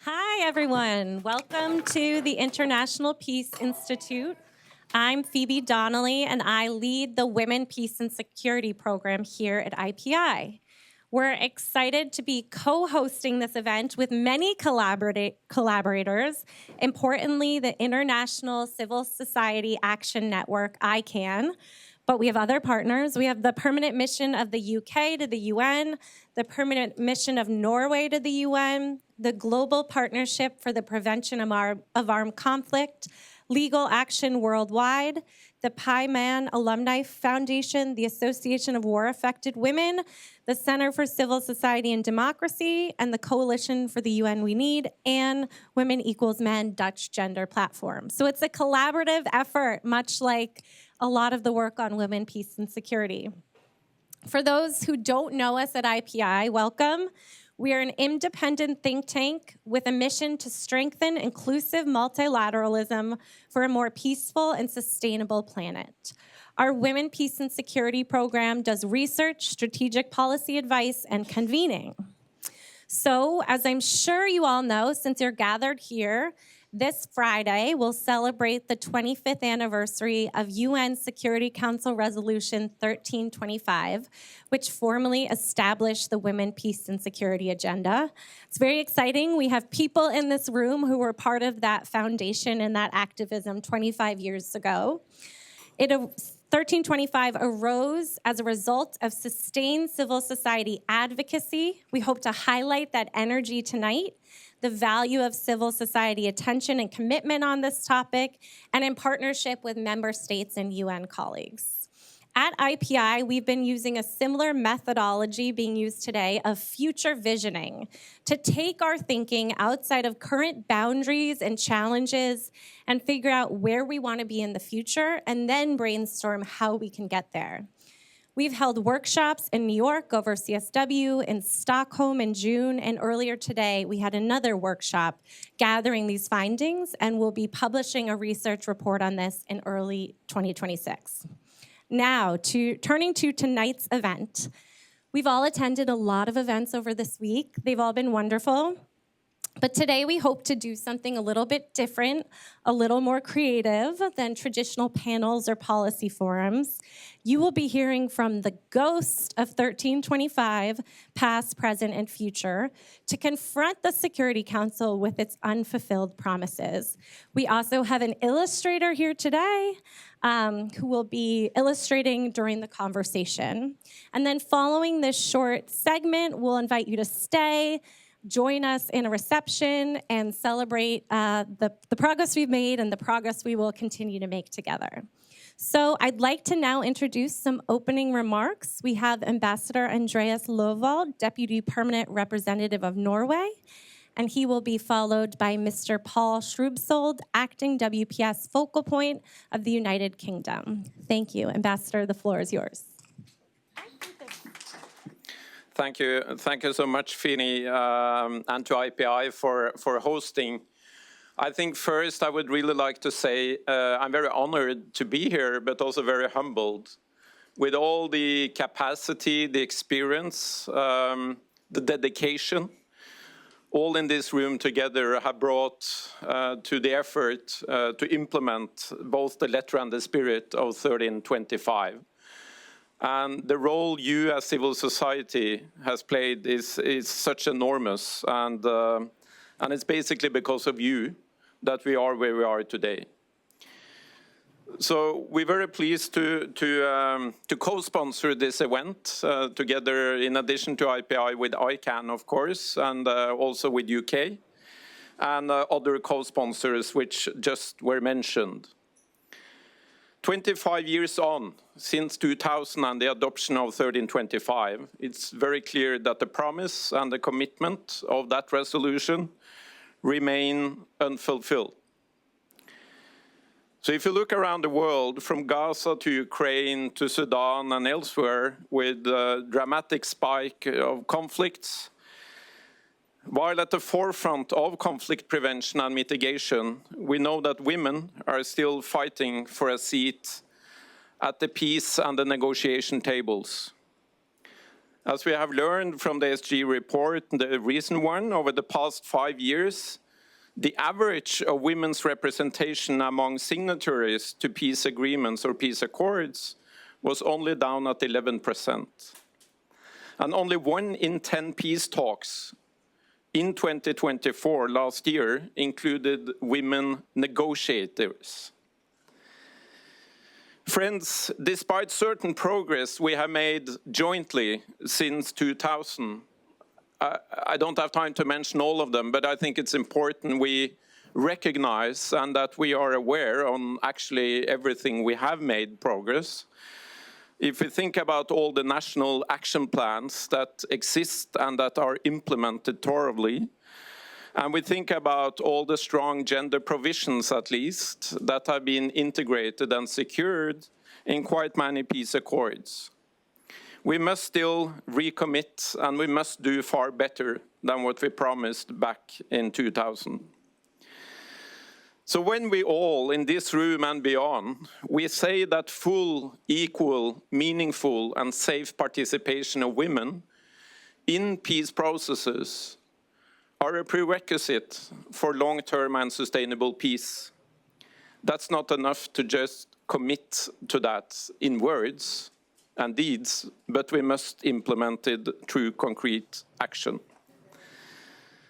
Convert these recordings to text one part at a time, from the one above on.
Hi, everyone. Welcome to the International Peace Institute. I'm Phoebe Donnelly, and I lead the Women, Peace, and Security program here at IPI. We're excited to be co-hosting this event with many collaborators, importantly, the International Civil Society Action Network, ICAN, but we have other partners. We have the permanent mission of the UK to the UN, the permanent mission of Norway to the UN, the Global Partnership for the Prevention of Armed Conflict, Legal Action Worldwide, the PIMAN Alumni Foundation, the Association of War-Affected Women, the Center for Civil Society and Democracy, and the Coalition for the UN We Need, and Women Equals Men Dutch Gender Platform. So it's a collaborative effort, much like a lot of the work on women, peace, and security. For those who don't know us at IPI, welcome. We are an independent think tank with a mission to strengthen inclusive multilateralism for a more peaceful and sustainable planet. Our Women, Peace, and Security program does research, strategic policy advice, and convening. So, as I'm sure you all know, since you're gathered here, this Friday, we'll celebrate the 25th anniversary of UN Security Council Resolution 1325, which formally established the Women, Peace, and Security agenda. It's very exciting. We have people in this room who were part of that foundation and that activism 25 years ago. 1325 arose as a result of sustained civil society advocacy. We hope to highlight that energy tonight, the value of civil society attention and commitment on this topic, and in partnership with member states and UN colleagues. At IPI, we've been using a similar methodology being used today of future visioning to take our thinking outside of current boundaries and challenges and figure out where we want to be in the future and then brainstorm how we can get there. We've held workshops in New York over CSW, in Stockholm in June, and earlier today we had another workshop gathering these findings, and we'll be publishing a research report on this in early 2026. Now, turning to tonight's event. We've all attended a lot of events over this week. They've all been wonderful. But today we hope to do something a little bit different, a little more creative than traditional panels or policy forums. You will be hearing from the ghost of 1325, past, present, and future, to confront the Security Council with its unfulfilled promises. We also have an illustrator here today who will be illustrating during the conversation. And then following this short segment, we'll invite you to stay, join us in a reception, and celebrate the progress we've made and the progress we will continue to make together. So I'd like to now introduce some opening remarks. We have Ambassador Andreas Løvold, Deputy Permanent Representative of Norway, and he will be followed by Mr. Paul Shrubsold, Acting WPS Focal Point of the United Kingdom. Thank you. Ambassador, the floor is yours. Thank you so much, Fini, and to IPI for hosting. I think first I would really like to say I'm very honored to be here, but also very humbled. With all the capacity, the experience, the dedication, all in this room together have brought to the effort to implement both the letter and the spirit of 1325. And the role you as civil society has played is such enormous, and it's basically because of you that we are where we are today. So we're very pleased to co-sponsor this event together, in addition to IPI, with ICAN, of course, and also with UK, and other co-sponsors which just were mentioned. 25 years on, since 2000 and the adoption of 1325, it's very clear that the promise and the commitment of that resolution remain unfulfilled. So if you look around the world, from Gaza to Ukraine to Sudan and elsewhere, with a dramatic spike of conflicts, while at the forefront of conflict prevention and mitigation, we know that women are still fighting for a seat at the peace and the negotiation tables. As we have learned from the SG report, the recent one, over the past 5 years, the average of women's representation among signatories to peace agreements or peace accords was only down at 11%. And only 1 in 10 peace talks in 2024, last year, included women negotiators. Friends, despite certain progress we have made jointly since 2000, I don't have time to mention all of them, but I think it's important we recognize and that we are aware on actually everything we have made progress. If we think about all the national action plans that exist and that are implemented thoroughly, and we think about all the strong gender provisions, at least, that have been integrated and secured in quite many peace accords, we must still recommit and we must do far better than what we promised back in 2000. So when we all, in this room and beyond, we say that full, equal, meaningful and safe participation of women in peace processes are a prerequisite for long-term and sustainable peace, that's not enough to just commit to that in words and deeds, but we must implement it through concrete action.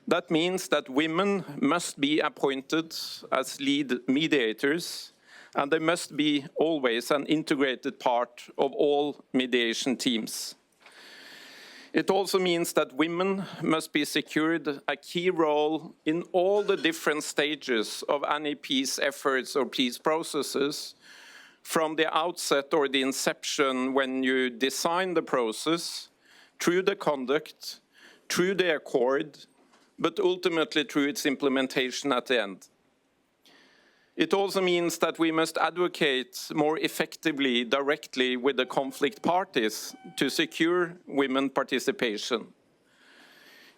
That means that women must be appointed as lead mediators, and they must be always an integrated part of all mediation teams. It also means that women must be secured a key role in all the different stages of any peace efforts or peace processes, from the outset or the inception when you design the process, through the conduct, through the accord, but ultimately through its implementation at the end. It also means that we must advocate more effectively, directly with the conflict parties to secure women participation.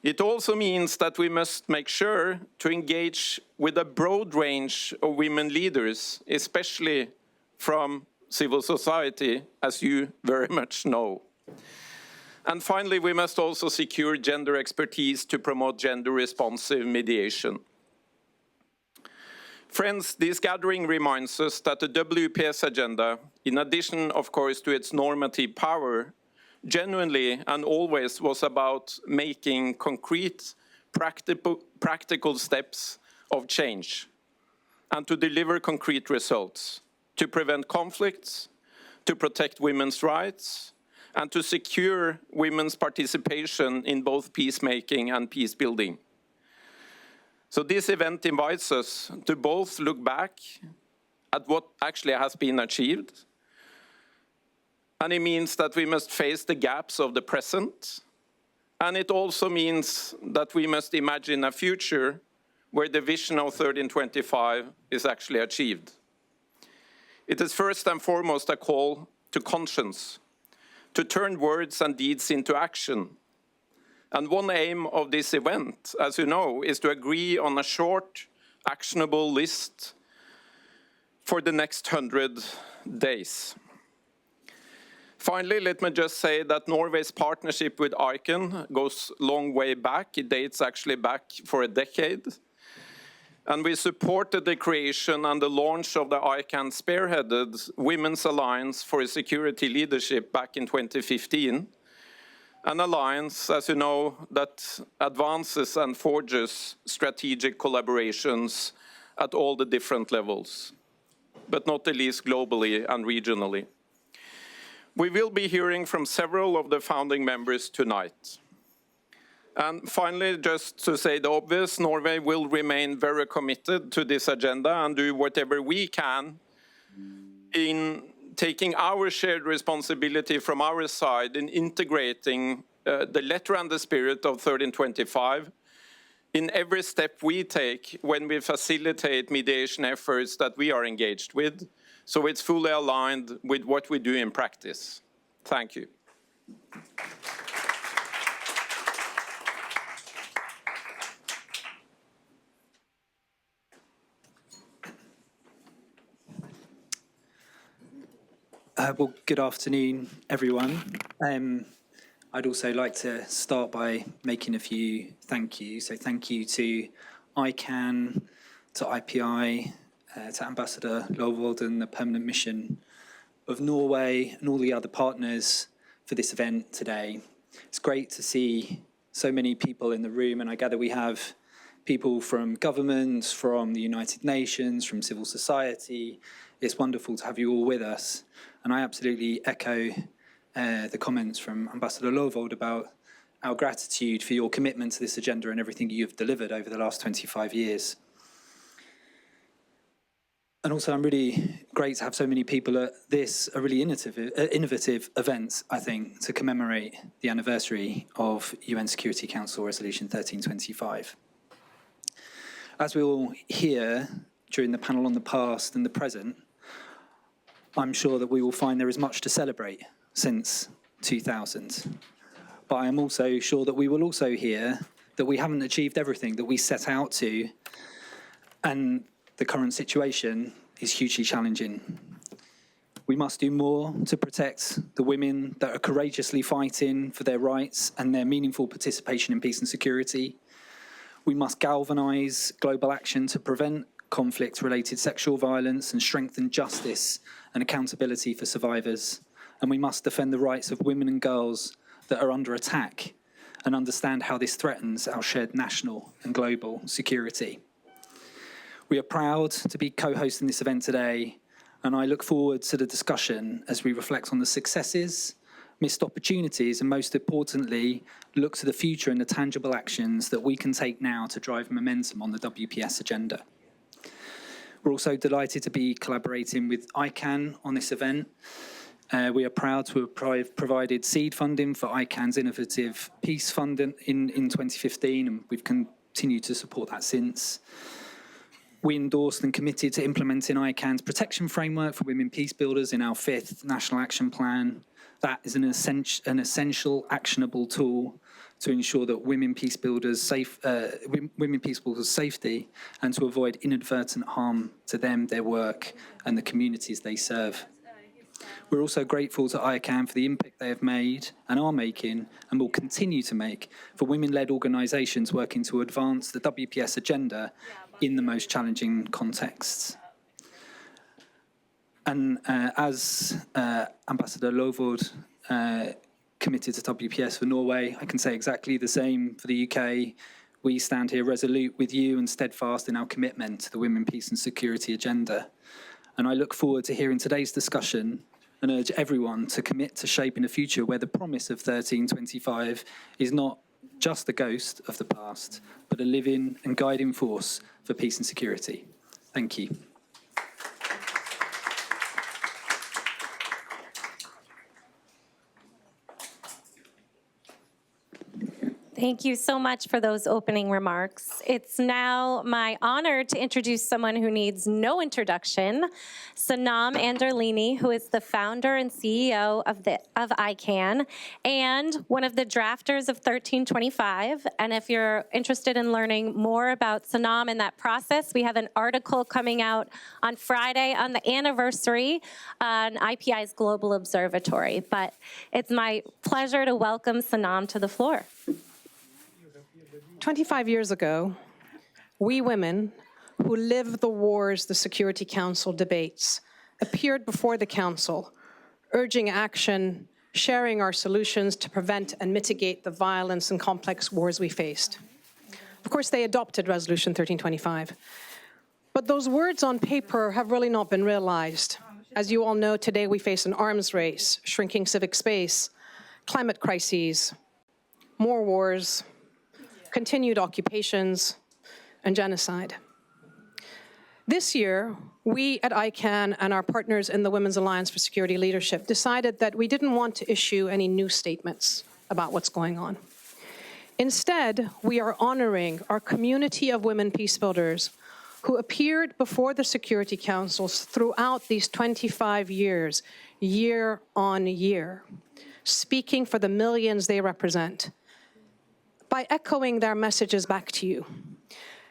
It also means that we must make sure to engage with a broad range of women leaders, especially from civil society, as you very much know. And finally, we must also secure gender expertise to promote gender-responsive mediation. Friends, this gathering reminds us that the WPS agenda, in addition, of course, to its normative power, genuinely and always was about making concrete, practical steps of change and to deliver concrete results, to prevent conflicts, to protect women's rights, and to secure women's participation in both peacemaking and peace building. So this event invites us to both look back at what actually has been achieved, and it means that we must face the gaps of the present, and it also means that we must imagine a future where the vision of 1325 is actually achieved. It is first and foremost a call to conscience, to turn words and deeds into action. And one aim of this event, as you know, is to agree on a short, actionable list for the next 100 days. Finally, let me just say that Norway's partnership with ICAN goes a long way back. It dates actually back for a decade. And we supported the creation and the launch of the ICAN spearheaded Women's Alliance for Security Leadership back in 2015. An alliance, as you know, that advances and forges strategic collaborations at all the different levels, but not the least globally and regionally. We will be hearing from several of the founding members tonight. And finally, just to say the obvious, Norway will remain very committed to this agenda and do whatever we can in taking our shared responsibility from our side in integrating the letter and the spirit of 1325 in every step we take when we facilitate mediation efforts that we are engaged with, so it's fully aligned with what we do in practice. Thank you. Well, good afternoon, everyone. I'd also like to start by making a few thank yous. So thank you to ICAN, to IPI, to Ambassador Lovold and the Permanent Mission of Norway and all the other partners for this event today. It's great to see so many people in the room, and I gather we have people from governments, from the United Nations, from civil society. It's wonderful to have you all with us. And I absolutely echo the comments from Ambassador Lovold about our gratitude for your commitment to this agenda and everything you've delivered over the last 25 years. And also, I'm really great to have so many people at this, a really innovative event, I think, to commemorate the anniversary of UN Security Council Resolution 1325. As we all hear during the panel on the past and the present, I'm sure that we will find there is much to celebrate since 2000. But I am also sure that we will also hear that we haven't achieved everything that we set out to, and the current situation is hugely challenging. We must do more to protect the women that are courageously fighting for their rights and their meaningful participation in peace and security. We must galvanise global action to prevent conflict-related sexual violence and strengthen justice and accountability for survivors. And we must defend the rights of women and girls that are under attack and understand how this threatens our shared national and global security. We are proud to be co-hosting this event today, and I look forward to the discussion as we reflect on the successes, missed opportunities, and most importantly, look to the future and the tangible actions that we can take now to drive momentum on the WPS agenda. We're also delighted to be collaborating with ICAN on this event. We are proud to have provided seed funding for ICAN's Innovative Peace Fund in 2015, and we've continued to support that since. We endorsed and committed to implementing ICAN's protection framework for women peace builders in our 5th National Action Plan. That is an essential actionable tool to ensure that women peace builders' safety and to avoid inadvertent harm to them, their work, and the communities they serve. We're also grateful to ICAN for the impact they have made and are making and will continue to make for women-led organisations working to advance the WPS agenda in the most challenging contexts. And as Ambassador Lovold committed to WPS for Norway, I can say exactly the same for the UK. We stand here resolute with you and steadfast in our commitment to the women, peace and security agenda. And I look forward to hearing today's discussion and urge everyone to commit to shaping a future where the promise of 1325 is not just a ghost of the past, but a living and guiding force for peace and security. Thank you. Thank you so much for those opening remarks. It's now my honor to introduce someone who needs no introduction, Sanam Anderlini, who is the founder and CEO of ICAN and one of the drafters of 1325. And if you're interested in learning more about Sanam and that process, we have an article coming out on Friday on the anniversary on IPI's Global Observatory. But it's my pleasure to welcome Sanam to the floor. 25 years ago, we women who live the wars the Security Council debates appeared before the Council, urging action, sharing our solutions to prevent and mitigate the violence and complex wars we faced. Of course, they adopted Resolution 1325. But those words on paper have really not been realized. As you all know, today we face an arms race, shrinking civic space, climate crises, more wars, continued occupations, and genocide. This year, we at ICAN and our partners in the Women's Alliance for Security Leadership decided that we didn't want to issue any new statements about what's going on. Instead, we are honoring our community of women peace builders who appeared before the Security Councils throughout these 25 years, year on year, speaking for the millions they represent, by echoing their messages back to you.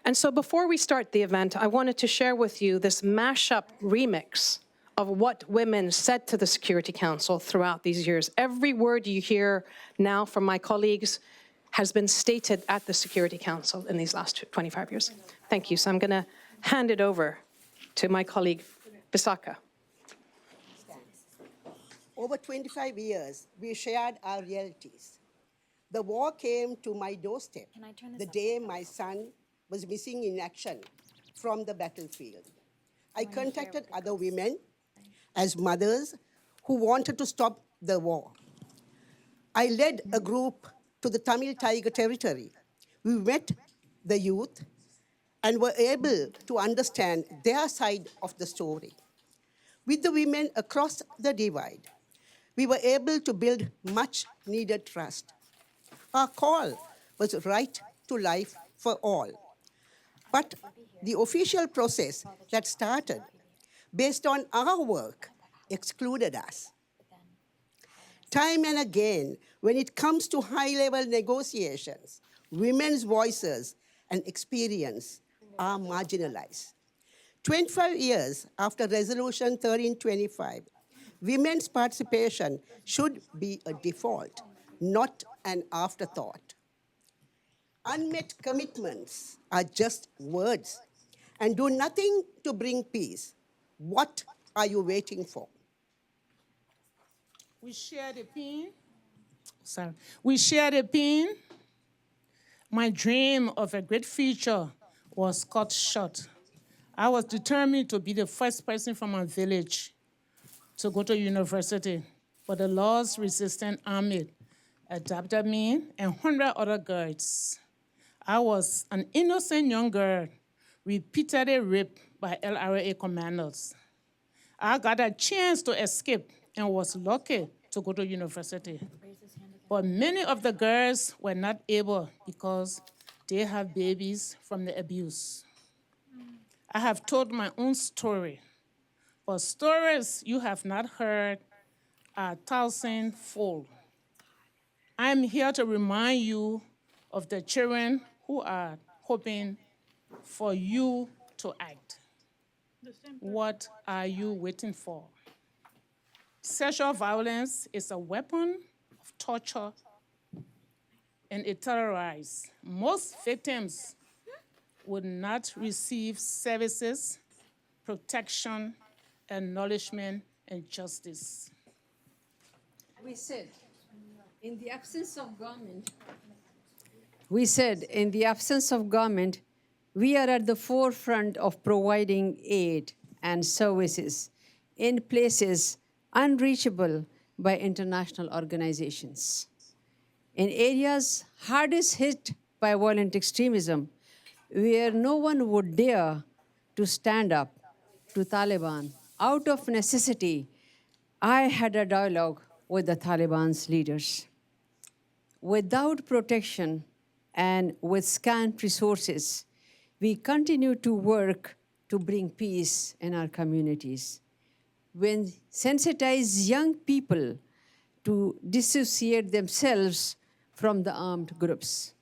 And so before we start the event, I wanted to share with you this mashup remix of what women said to the Security Council throughout these years. Every word you hear now from my colleagues has been stated at the Security Council in these last 25 years. Thank you. So I'm going to hand it over to my colleague, Bisaka. Over 25 years, we shared our realities. The war came to my doorstep the day my son was missing in action from the battlefield. I contacted other women as mothers who wanted to stop the war. I led a group to the Tamil Tiger territory. We met the youth and were able to understand their side of the story. With the women across the divide, we were able to build much needed trust. Our call was right to life for all. But the official process that started based on our work excluded us. Time and again, when it comes to high-level negotiations, women's voices and experience are marginalized. 25 years after Resolution 1325, women's participation should be a default, not an afterthought. Unmet commitments are just words and do nothing to bring peace. What are you waiting for? We shared a pain. Sorry. We shared a pain. My dream of a great future was cut short. I was determined to be the first person from my village to go to university, but the law's resistant army adopted me and 100 other girls. I was an innocent young girl, repeatedly raped by LRA commandos. I got a chance to escape and was lucky to go to university. But many of the girls were not able because they have babies from the abuse. I have told my own story, but stories you have not heard are thousandfold. I'm here to remind you of the children who are hoping for you to act. What are you waiting for? Sexual violence is a weapon of torture and it terrorizes. Most victims would not receive services, protection, acknowledgement, and justice. We said, in the absence of government, we are at the forefront of providing aid and services in places unreachable by international organizations. In areas hardest hit by violent extremism, where no one would dare to stand up to Taliban, out of necessity, I had a dialogue with the Taliban's leaders. Without protection and with scant resources, we continue to work to bring peace in our communities. When sensitize young people to dissociate themselves from the armed groups.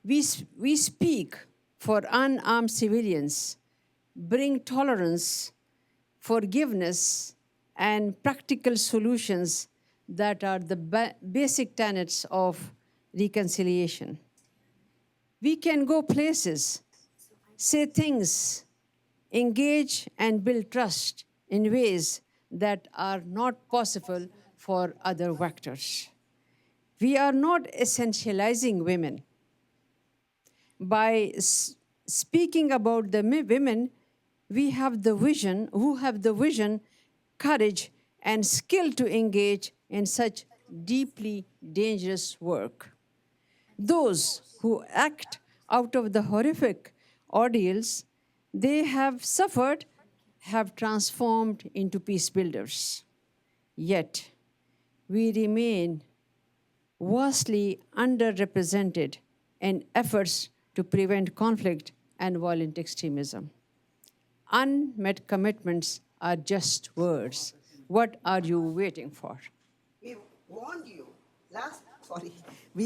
We speak for unarmed civilians, bring tolerance, forgiveness, and practical solutions that are the basic tenets of reconciliation. We can go places, say things, engage and build trust in ways that are not possible for other vectors. We are not essentializing women. By speaking about the women, we have the vision, who have the vision, courage, and skill to engage in such deeply dangerous work. Those who act out of the horrific ordeals they have suffered have transformed into peace builders. Yet, we remain vastly underrepresented in efforts to prevent conflict and violent extremism. Unmet commitments are just words. What are you waiting for? We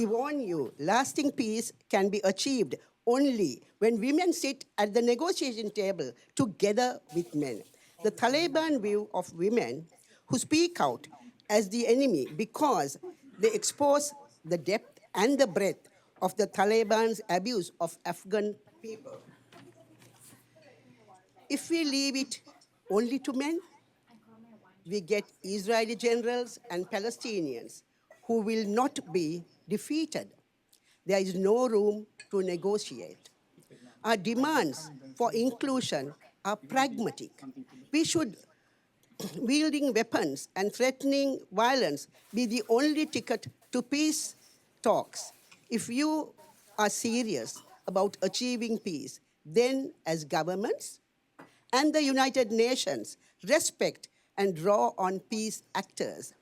warn you, lasting peace can be achieved only when women sit at the negotiation table together with men. the Taliban view of women who speak out as the enemy because they expose the depth and the breadth of the Taliban's abuse of Afghan people. If we leave it only to men, we get Israeli generals and Palestinians who will not be defeated. There is no room to negotiate. Our demands for inclusion are pragmatic. We should wielding weapons and threatening violence be the only ticket to peace talks. If you are serious about achieving peace, then as governments and the United Nations respect and draw on peace actors.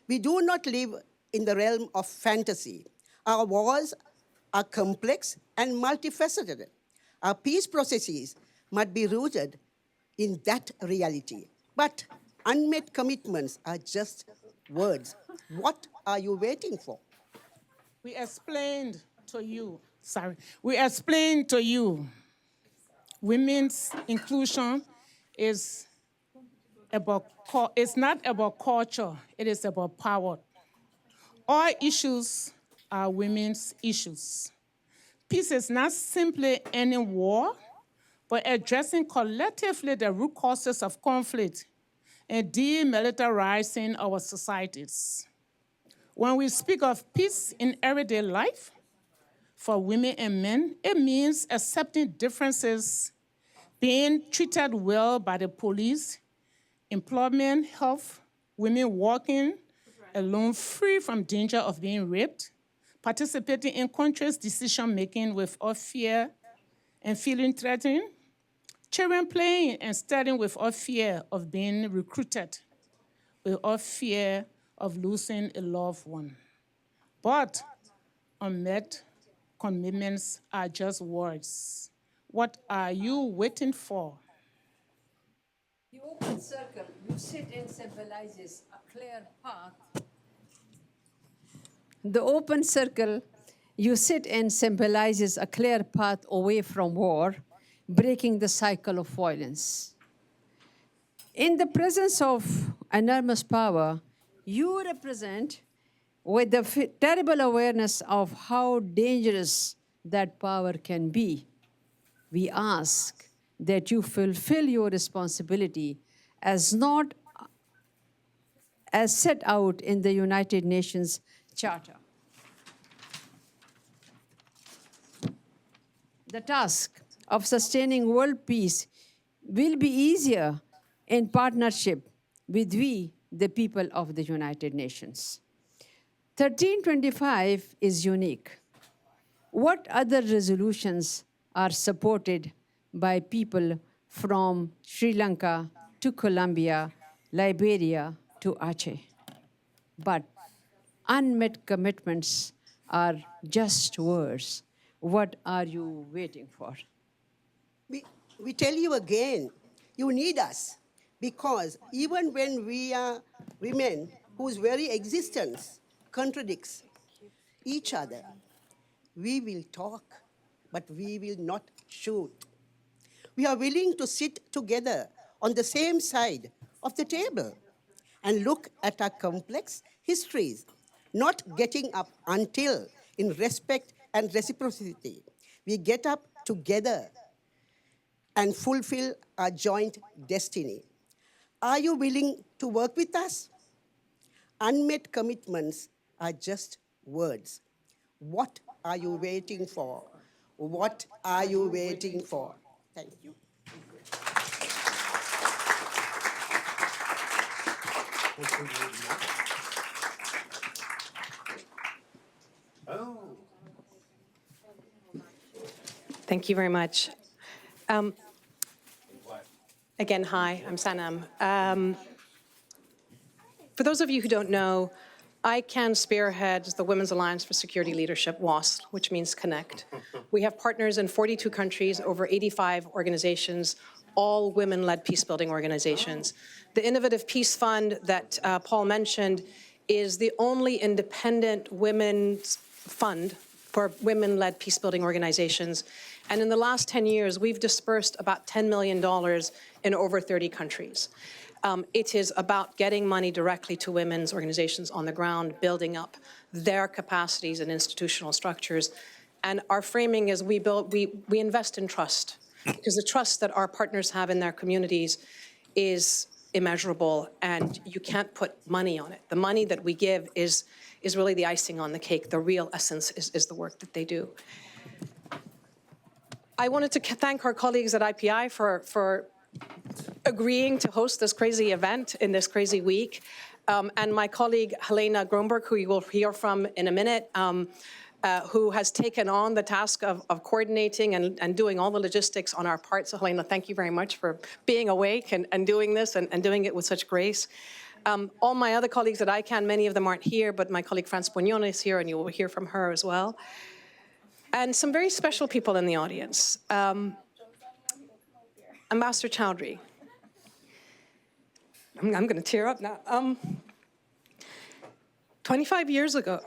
We do not live in the realm of fantasy. Our wars are complex and multifaceted. Our peace processes must be rooted in that reality. But unmet commitments are just words. What are you waiting for? We explained to you, women's inclusion is it's not about culture, it is about power. All issues are women's issues. Peace is not simply ending war, but addressing collectively the root causes of conflict and demilitarizing our societies. When we speak of peace in everyday life, for women and men, it means accepting differences, being treated well by the police, employment, health, women walking alone free from danger of being raped, participating in country's decision-making without fear and feeling threatened, children playing and studying without fear of being recruited, without fear of losing a loved one. But unmet commitments are just words. What are you waiting for? The open circle you sit in symbolizes a clear path. The open circle you sit in symbolizes a clear path away from war, breaking the cycle of violence. In the presence of enormous power, you represent, with the terrible awareness of how dangerous that power can be, we ask that you fulfill your responsibility as not as set out in the United Nations Charter. The task of sustaining world peace will be easier in partnership with we, the people of the United Nations. 1325 is unique. What other resolutions are supported by people from Sri Lanka to Colombia, Liberia to Aceh? But unmet commitments are just words. What are you waiting for? We tell you again, you need us, because even when we are women whose very existence contradicts each other, we will talk, but we will not shoot. We are willing to sit together on the same side of the table and look at our complex histories, not getting up until, in respect and reciprocity, we get up together and fulfill our joint destiny. Are you willing to work with us? Unmet commitments are just words. What are you waiting for? What are you waiting for? Thank you. Thank you very much. Again, hi, I'm Sanam. For those of you who don't know, ICAN spearheads the Women's Alliance for Security Leadership, WASL, which means connect. We have partners in 42 countries, over 85 organizations, all women-led peace-building organizations. The Innovative Peace Fund that Paul mentioned is the only independent women's fund for women-led peace-building organizations. And in the last 10 years, we've dispersed about $10 million in over 30 countries. It is about getting money directly to women's organizations on the ground, building up their capacities and institutional structures. And our framing is we invest in trust, because the trust that our partners have in their communities is immeasurable, and you can't put money on it. The money that we give is really the icing on the cake. The real essence is the work that they do. I wanted to thank our colleagues at IPI for agreeing to host this crazy event in this crazy week. And my colleague, Helena Gromberg, who you will hear from in a minute, who has taken on the task of coordinating and doing all the logistics on our part. So Helena, thank you very much for being awake and doing this and doing it with such grace. All my other colleagues at ICAN, many of them aren't here, but my colleague France Boignon is here, and you will hear from her as well. And some very special people in the audience. Ambassador Chowdhury. I'm going to tear up now. 25 years ago,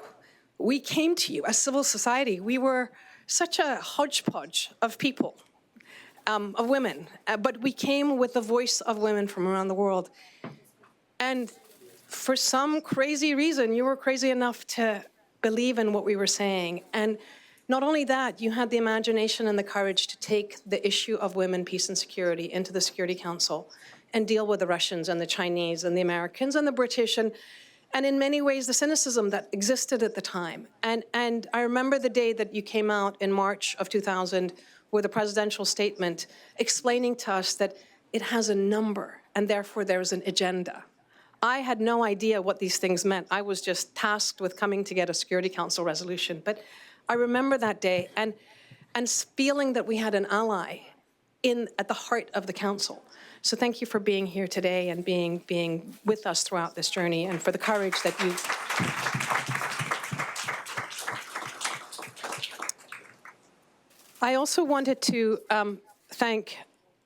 we came to you as civil society. We were such a hodgepodge of people, of women, but we came with the voice of women from around the world. And for some crazy reason, you were crazy enough to believe in what we were saying. And not only that, you had the imagination and the courage to take the issue of women, peace, and security into the Security Council and deal with the Russians and the Chinese and the Americans and the British and in many ways the cynicism that existed at the time. And I remember the day that you came out in March of 2000 with a presidential statement explaining to us that it has a number and therefore there's an agenda. I had no idea what these things meant. I was just tasked with coming to get a Security Council resolution. But I remember that day and feeling that we had an ally at the heart of the council. So thank you for being here today and being with us throughout this journey, and for the courage that you. I also wanted to thank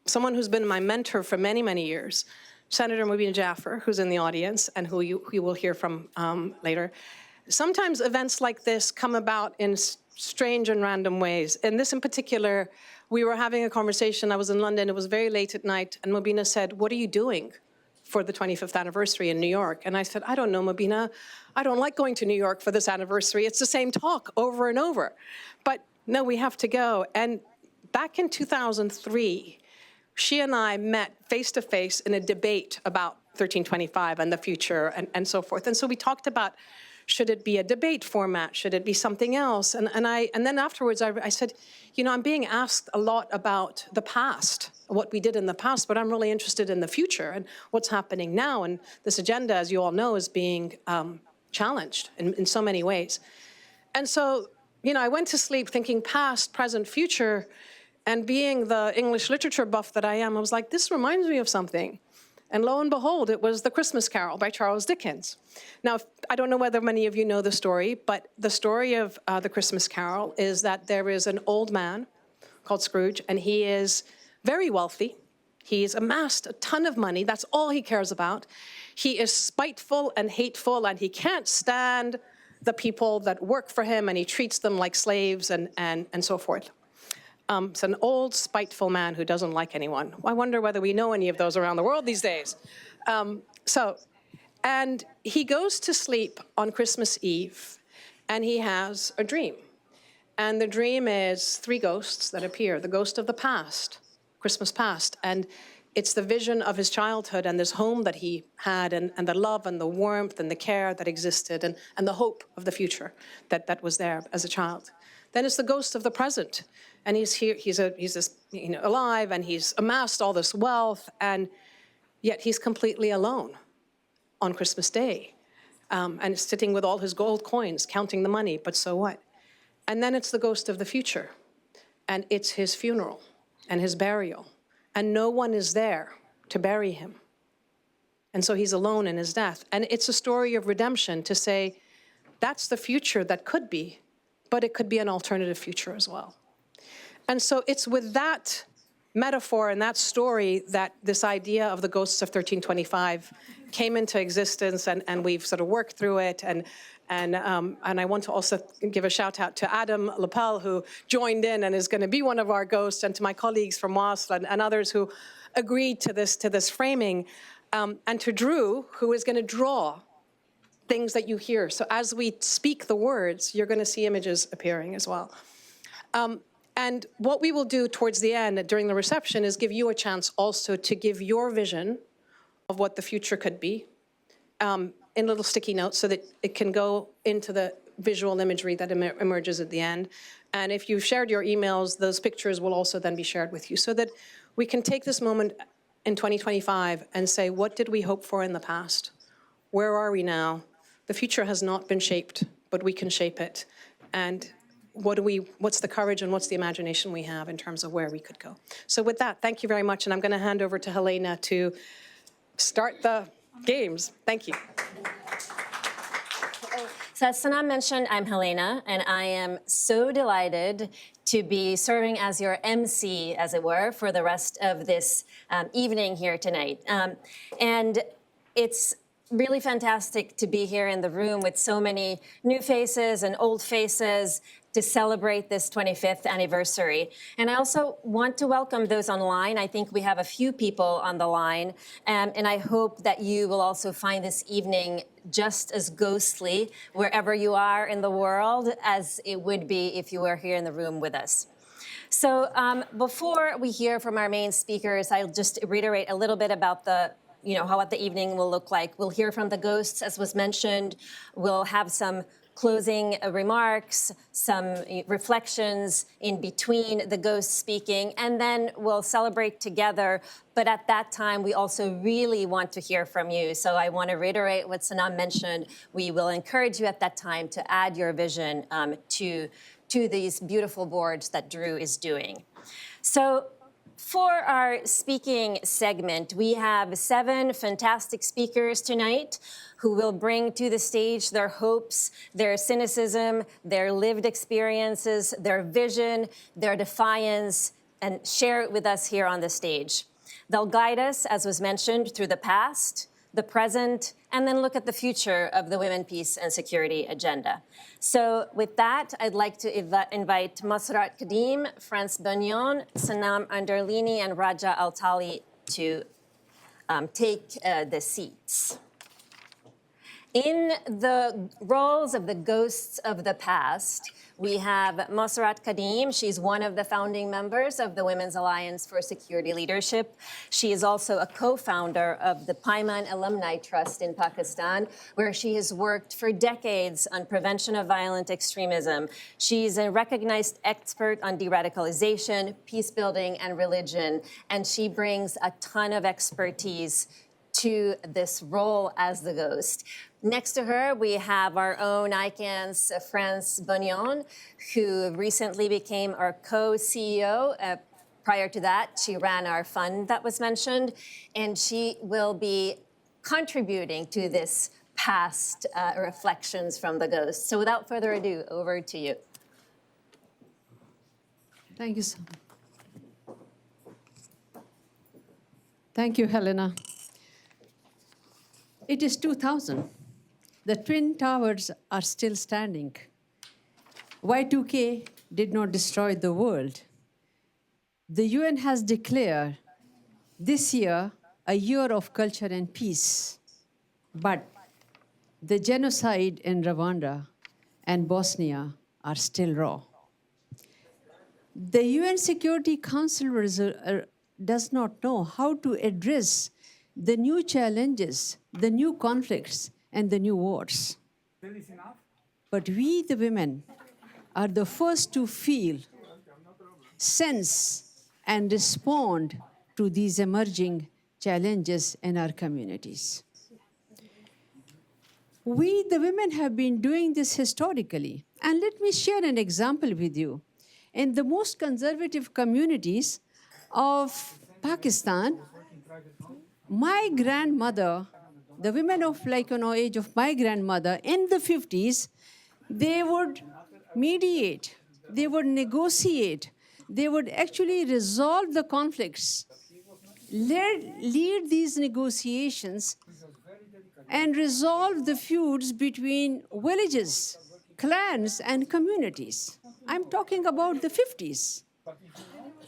someone who's been my mentor for many, many years, Senator Mubina Jaffer, who's in the audience and who you will hear from later. Sometimes events like this come about in strange and random ways. And this in particular, we were having a conversation. I was in London. It was very late at night. And Mubina said, "What are you doing for the 25th anniversary in New York?" And I said, "I don't know, Mubina. I don't like going to New York for this anniversary. It's the same talk over and over. But no, we have to go." And back in 2003, she and I met face-to-face in a debate about 1325 and the future and so forth. And so we talked about, should it be a debate format? Should it be something else? And then afterwards, I said, you know, I'm being asked a lot about the past, what we did in the past, but I'm really interested in the future and what's happening now. And this agenda, as you all know, is being challenged in so many ways. And so, you know, I went to sleep thinking past, present, future, and being the English literature buff that I am, I was like, this reminds me of something. And lo and behold, it was The Christmas Carol by Charles Dickens. Now, I don't know whether many of you know the story, but the story of The Christmas Carol is that there is an old man called Scrooge, and he is very wealthy. He's amassed a ton of money. That's all he cares about. He is spiteful and hateful, and he can't stand the people that work for him, and he treats them like slaves and so forth. It's an old, spiteful man who doesn't like anyone. I wonder whether we know any of those around the world these days. And he goes to sleep on Christmas Eve, and he has a dream. And the dream is three ghosts that appear, the ghost of the past, Christmas past, and it's the vision of his childhood and this home that he had and the love and the warmth and the care that existed and the hope of the future that was there as a child. Then it's the ghost of the present. And he's here, he's alive, and he's amassed all this wealth, and yet he's completely alone on Christmas Day, and sitting with all his gold coins, counting the money, but so what? And then it's the ghost of the future, and it's his funeral and his burial, and no one is there to bury him. And so he's alone in his death. And it's a story of redemption to say, that's the future that could be, but it could be an alternative future as well. And so it's with that metaphor and that story that this idea of the ghosts of 1325 came into existence, and we've sort of worked through it. And I want to also give a shout out to Adam Lepel, who joined in and is going to be one of our ghosts, and to my colleagues from WASL and others who agreed to this framing, and to Drew, who is going to draw things that you hear. So as we speak the words, you're going to see images appearing as well. And what we will do towards the end, during the reception, is give you a chance also to give your vision of what the future could be in little sticky notes, so that it can go into the visual imagery that emerges at the end. And if you've shared your emails, those pictures will also then be shared with you, so that we can take this moment in 2025 and say, what did we hope for in the past? Where are we now? The future has not been shaped, but we can shape it. And what's the courage and what's the imagination we have in terms of where we could go? So with that, thank you very much. And I'm going to hand over to Helena to start the games. Thank you. So as Sanam mentioned, I'm Helena, and I am so delighted to be serving as your MC, as it were, for the rest of this evening here tonight. And it's really fantastic to be here in the room with so many new faces and old faces to celebrate this 25th anniversary. And I also want to welcome those online. I think we have a few people on the line, and I hope that you will also find this evening just as ghostly wherever you are in the world as it would be if you were here in the room with us. So before we hear from our main speakers, I'll just reiterate a little bit about what the evening will look like. We'll hear from the ghosts, as was mentioned. We'll have some closing remarks, some reflections in between the ghosts speaking, and then we'll celebrate together. But at that time, we also really want to hear from you. So I want to reiterate what Sanam mentioned. We will encourage you at that time to add your vision to these beautiful boards that Drew is doing. So for our speaking segment, we have 7 fantastic speakers tonight who will bring to the stage their hopes, their cynicism, their lived experiences, their vision, their defiance, and share it with us here on the stage. They'll guide us, as was mentioned, through the past, the present, and then look at the future of the Women, Peace, and Security agenda. So with that, I'd like to invite Masrat Kadim, France Bunyan, Sanam Anderlini, and Raja Altali to take the seats. In the roles of the ghosts of the past, we have Masrat Kadim. She's one of the founding members of the Women's Alliance for Security Leadership. She is also a co-founder of the Paiman Alumni Trust in Pakistan, where she has worked for decades on prevention of violent extremism. She's a recognized expert on de-radicalization, peace building, and religion, and she brings a ton of expertise to this role as the ghost. Next to her, we have our own ICAN's France Bunyan, who recently became our co-CEO. Prior to that, she ran our fund that was mentioned, and she will be contributing to this past reflections from the ghost. So without further ado, over to you. Thank you so much. Thank you, Helena. It is 2000. The Twin Towers are still standing. Y2K did not destroy the world. The UN has declared this year a year of culture and peace. But the genocide in Rwanda and Bosnia are still raw. The UN Security Council does not know how to address the new challenges, the new conflicts, and the new wars. But we, the women, are the first to feel, sense, and respond to these emerging challenges in our communities. We, the women, have been doing this historically. And let me share an example with you. In the most conservative communities of Pakistan, my grandmother, the women of age of my grandmother in the 50s, they would mediate, they would negotiate, they would actually resolve the conflicts, lead these negotiations, and resolve the feuds between villages, clans, and communities. I'm talking about the 50s.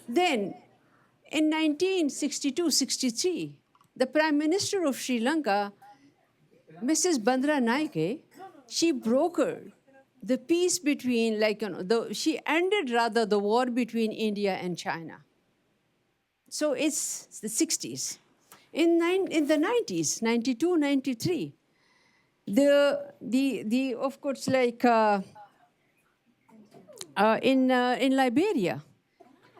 Then, in 1962-63, the Prime Minister of Sri Lanka, Mrs. Bandra Naike, she brokered the peace between, she ended rather the war between India and China. So it's the 60s. In the 90s, 92, 93, of course, in Liberia,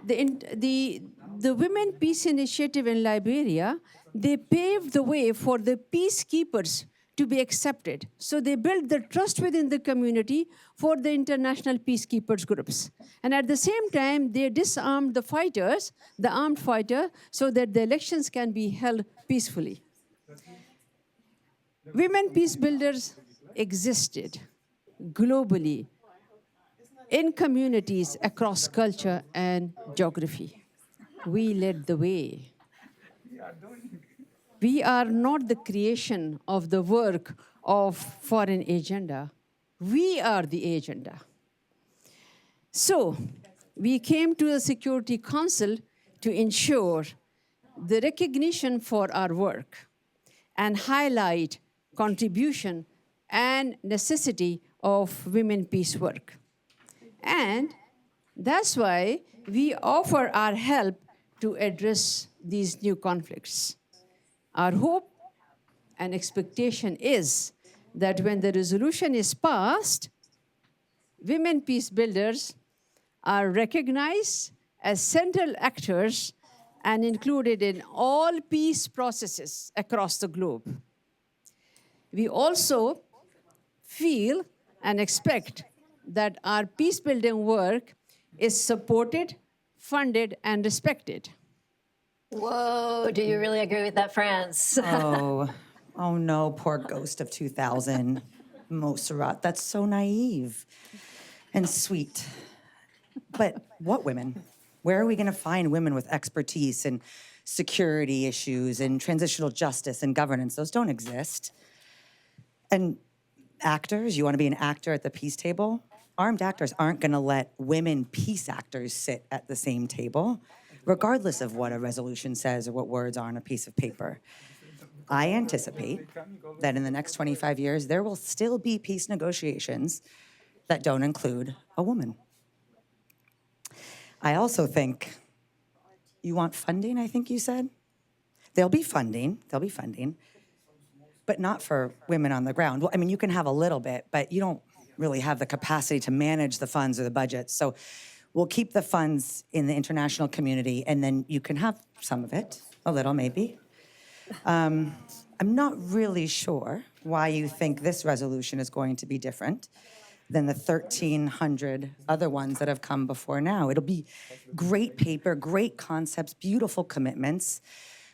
the Women Peace Initiative in Liberia, they paved the way for the peacekeepers to be accepted. So they built the trust within the community for the international peacekeepers groups. And at the same time, they disarmed the fighters, the armed fighter, so that the elections can be held peacefully. Women peace builders existed globally in communities across culture and geography. We led the way. We are not the creation of the work of foreign agenda. We are the agenda. So we came to the Security Council to ensure the recognition for our work and highlight contribution and necessity of women peace work. And that's why we offer our help to address these new conflicts. Our hope and expectation is that when the resolution is passed, women peace builders are recognized as central actors and included in all peace processes across the globe. We also feel and expect that our peace-building work is supported, funded, and respected. Whoa, do you really agree with that, France? Oh no, poor ghost of 2000. Montserrat, that's so naive and sweet. But what women? Where are we going to find women with expertise in security issues and transitional justice and governance? Those don't exist. And actors, you want to be an actor at the peace table? Armed actors aren't going to let women peace actors sit at the same table, regardless of what a resolution says or what words are on a piece of paper. I anticipate that in the next 25 years, there will still be peace negotiations that don't include a woman. I also think you want funding, I think you said? There'll be funding, but not for women on the ground. Well, I mean, you can have a little bit, but you don't really have the capacity to manage the funds or the budget. So we'll keep the funds in the international community, and then you can have some of it, a little maybe. I'm not really sure why you think this resolution is going to be different than the 1,300 other ones that have come before now. It'll be great paper, great concepts, beautiful commitments.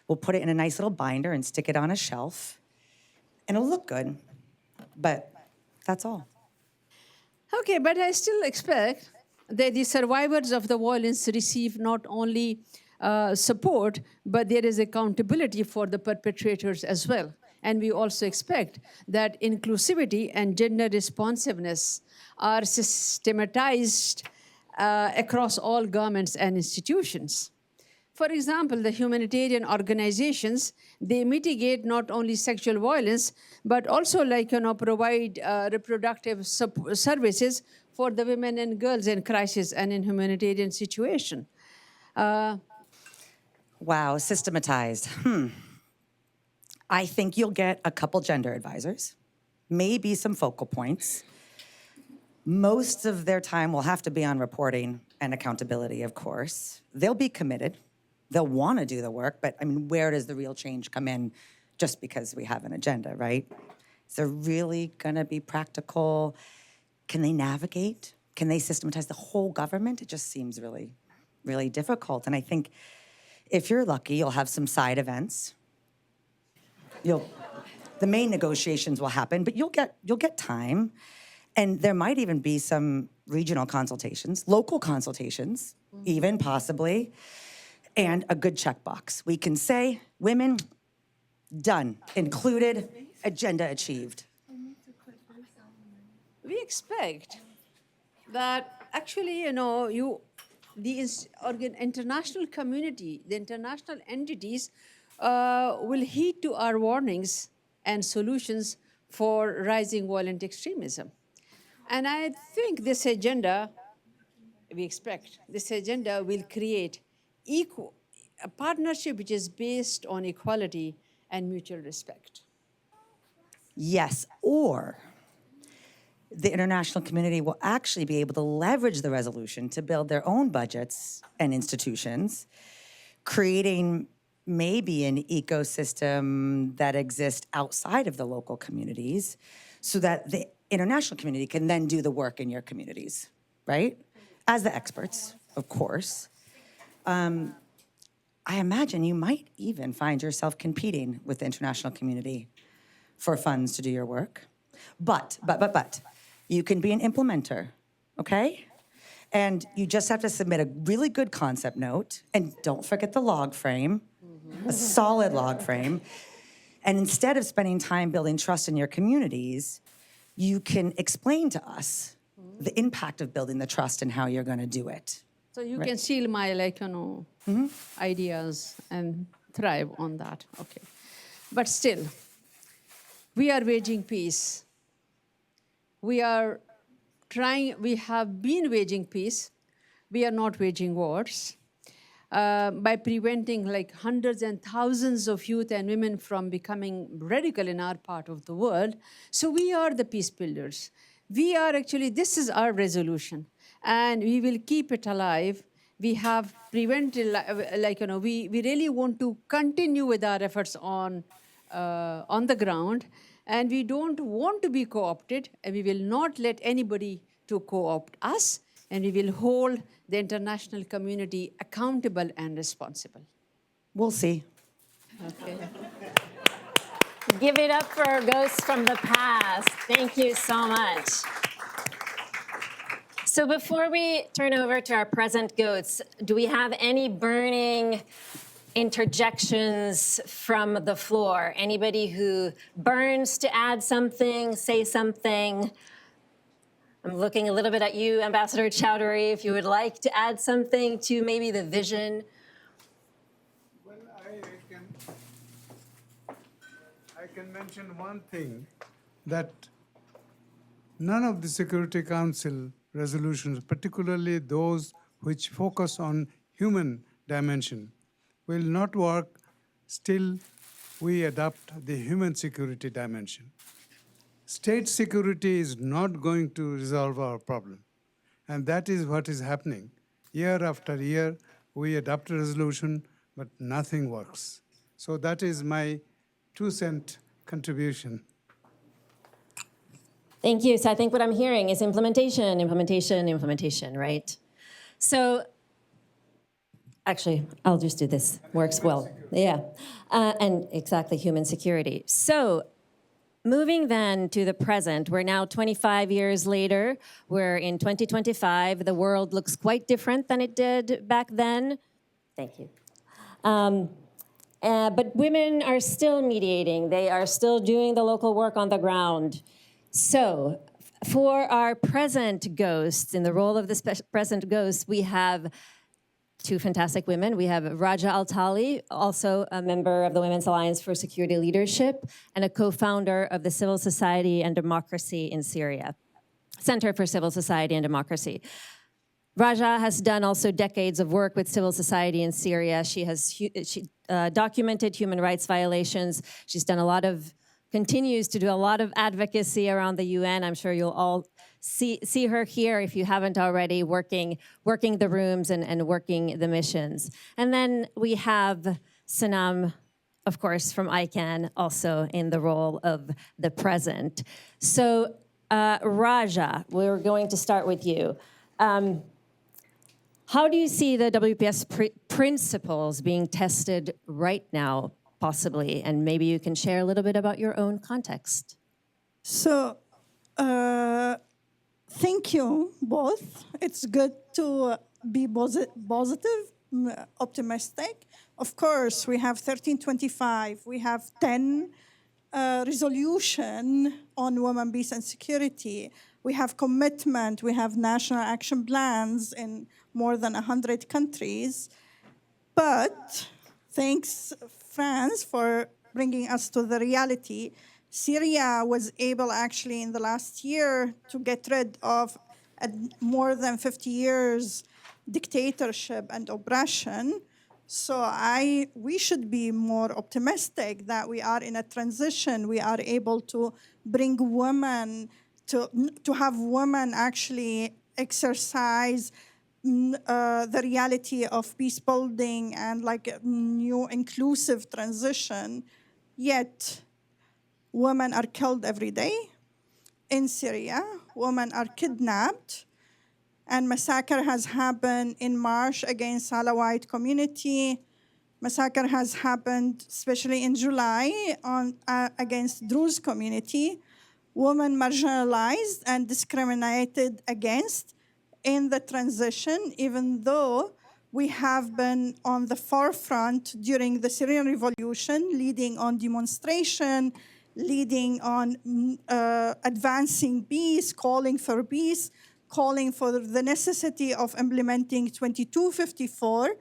We'll put it in a nice little binder and stick it on a shelf, and it'll look good, but that's all. Okay, but I still expect that the survivors of the violence receive not only support, but there is accountability for the perpetrators as well. And we also expect that inclusivity and gender responsiveness are systematized across all governments and institutions. For example, the humanitarian organizations, they mitigate not only sexual violence, but also provide reproductive services for the women and girls in crisis and in humanitarian situation. Wow, systematized. I think you'll get a couple gender advisors, maybe some focal points. Most of their time will have to be on reporting and accountability, of course. They'll be committed. They'll want to do the work, but I mean, where does the real change come in just because we have an agenda, right? Is there really going to be practical? Can they navigate? Can they systematize the whole government? It just seems really, really difficult. And I think if you're lucky, you'll have some side events. The main negotiations will happen, but you'll get time. And there might even be some regional consultations, local consultations, even possibly, and a good checkbox. We can say, women, done, included, agenda achieved. We expect that actually, the international community, the international entities will heed to our warnings and solutions for rising violent extremism. And I think this agenda, we expect, this agenda will create a partnership which is based on equality and mutual respect. Yes, or the international community will actually be able to leverage the resolution to build their own budgets and institutions, creating maybe an ecosystem that exists outside of the local communities so that the international community can then do the work in your communities, right? As the experts, of course. I imagine you might even find yourself competing with the international community for funds to do your work. But, you can be an implementer, okay? And you just have to submit a really good concept note, and don't forget the log frame, a solid log frame. And instead of spending time building trust in your communities, you can explain to us the impact of building the trust and how you're gonna do it. So you can steal my, ideas and thrive on that, okay. But still, we are waging peace. We have been waging peace. We are not waging wars. By preventing hundreds and thousands of youth and women from becoming radical in our part of the world. So we are the peace builders. We are actually, this is our resolution, and we will keep it alive. We have prevented, we really want to continue with our efforts on the ground, and we don't want to be co-opted, and we will not let anybody to co-opt us, and we will hold the international community accountable and responsible. We'll see. Okay. Give it up for our ghosts from the past. Thank you so much. So before we turn over to our present ghosts, do we have any burning interjections from the floor? Anybody who burns to add something, say something? I'm looking a little bit at you, Ambassador Chowdhury, if you would like to add something to maybe the vision. Well, I can mention one thing, that none of the Security Council resolutions, particularly those which focus on human dimension, will not work still we adopt the human security dimension. State security is not going to resolve our problem. And that is what is happening. Year after year, we adopt a resolution, but nothing works. So that is my 2-cent contribution. Thank you. So I think what I'm hearing is implementation, implementation, implementation, right? So actually, I'll just do this. Works well. Yeah. And exactly, human security. So moving then to the present, we're now 25 years later. We're in 2025. The world looks quite different than it did back then. Thank you. But women are still mediating. They are still doing the local work on the ground. So for our present ghosts, in the role of the present ghosts, we have two fantastic women. We have Raja Altali, also a member of the Women's Alliance for Security Leadership and a co-founder of the Civil Society and Democracy in Syria, Center for Civil Society and Democracy. Raja has done also decades of work with civil society in Syria. She has documented human rights violations. She's done continues to do a lot of advocacy around the UN. I'm sure you'll all see her here if you haven't already, working the rooms and working the missions. And then we have Sanam, of course, from ICAN, also in the role of the present. So Raja, we're going to start with you. How do you see the WPS principles being tested right now, possibly? And maybe you can share a little bit about your own context. So Thank you both. It's good to be positive, optimistic. Of course, we have 1325, we have 10 resolution on women, peace, and security. We have commitment, we have national action plans in more than 100 countries. But thanks, France, for bringing us to the reality. Syria was able actually in the last year to get rid of more than 50 years dictatorship and oppression. So we should be more optimistic that we are in a transition. We are able to bring women, to have women actually exercise the reality of peace building and like a new inclusive transition. Yet, women are killed every day in Syria. Women are kidnapped. And massacre has happened in March against Alawite community. Massacre has happened, especially in July, against Druze community. Women marginalized and discriminated against in the transition, even though we have been on the forefront during the Syrian revolution, leading on demonstration, leading on advancing peace, calling for peace, calling for the necessity of implementing 2254,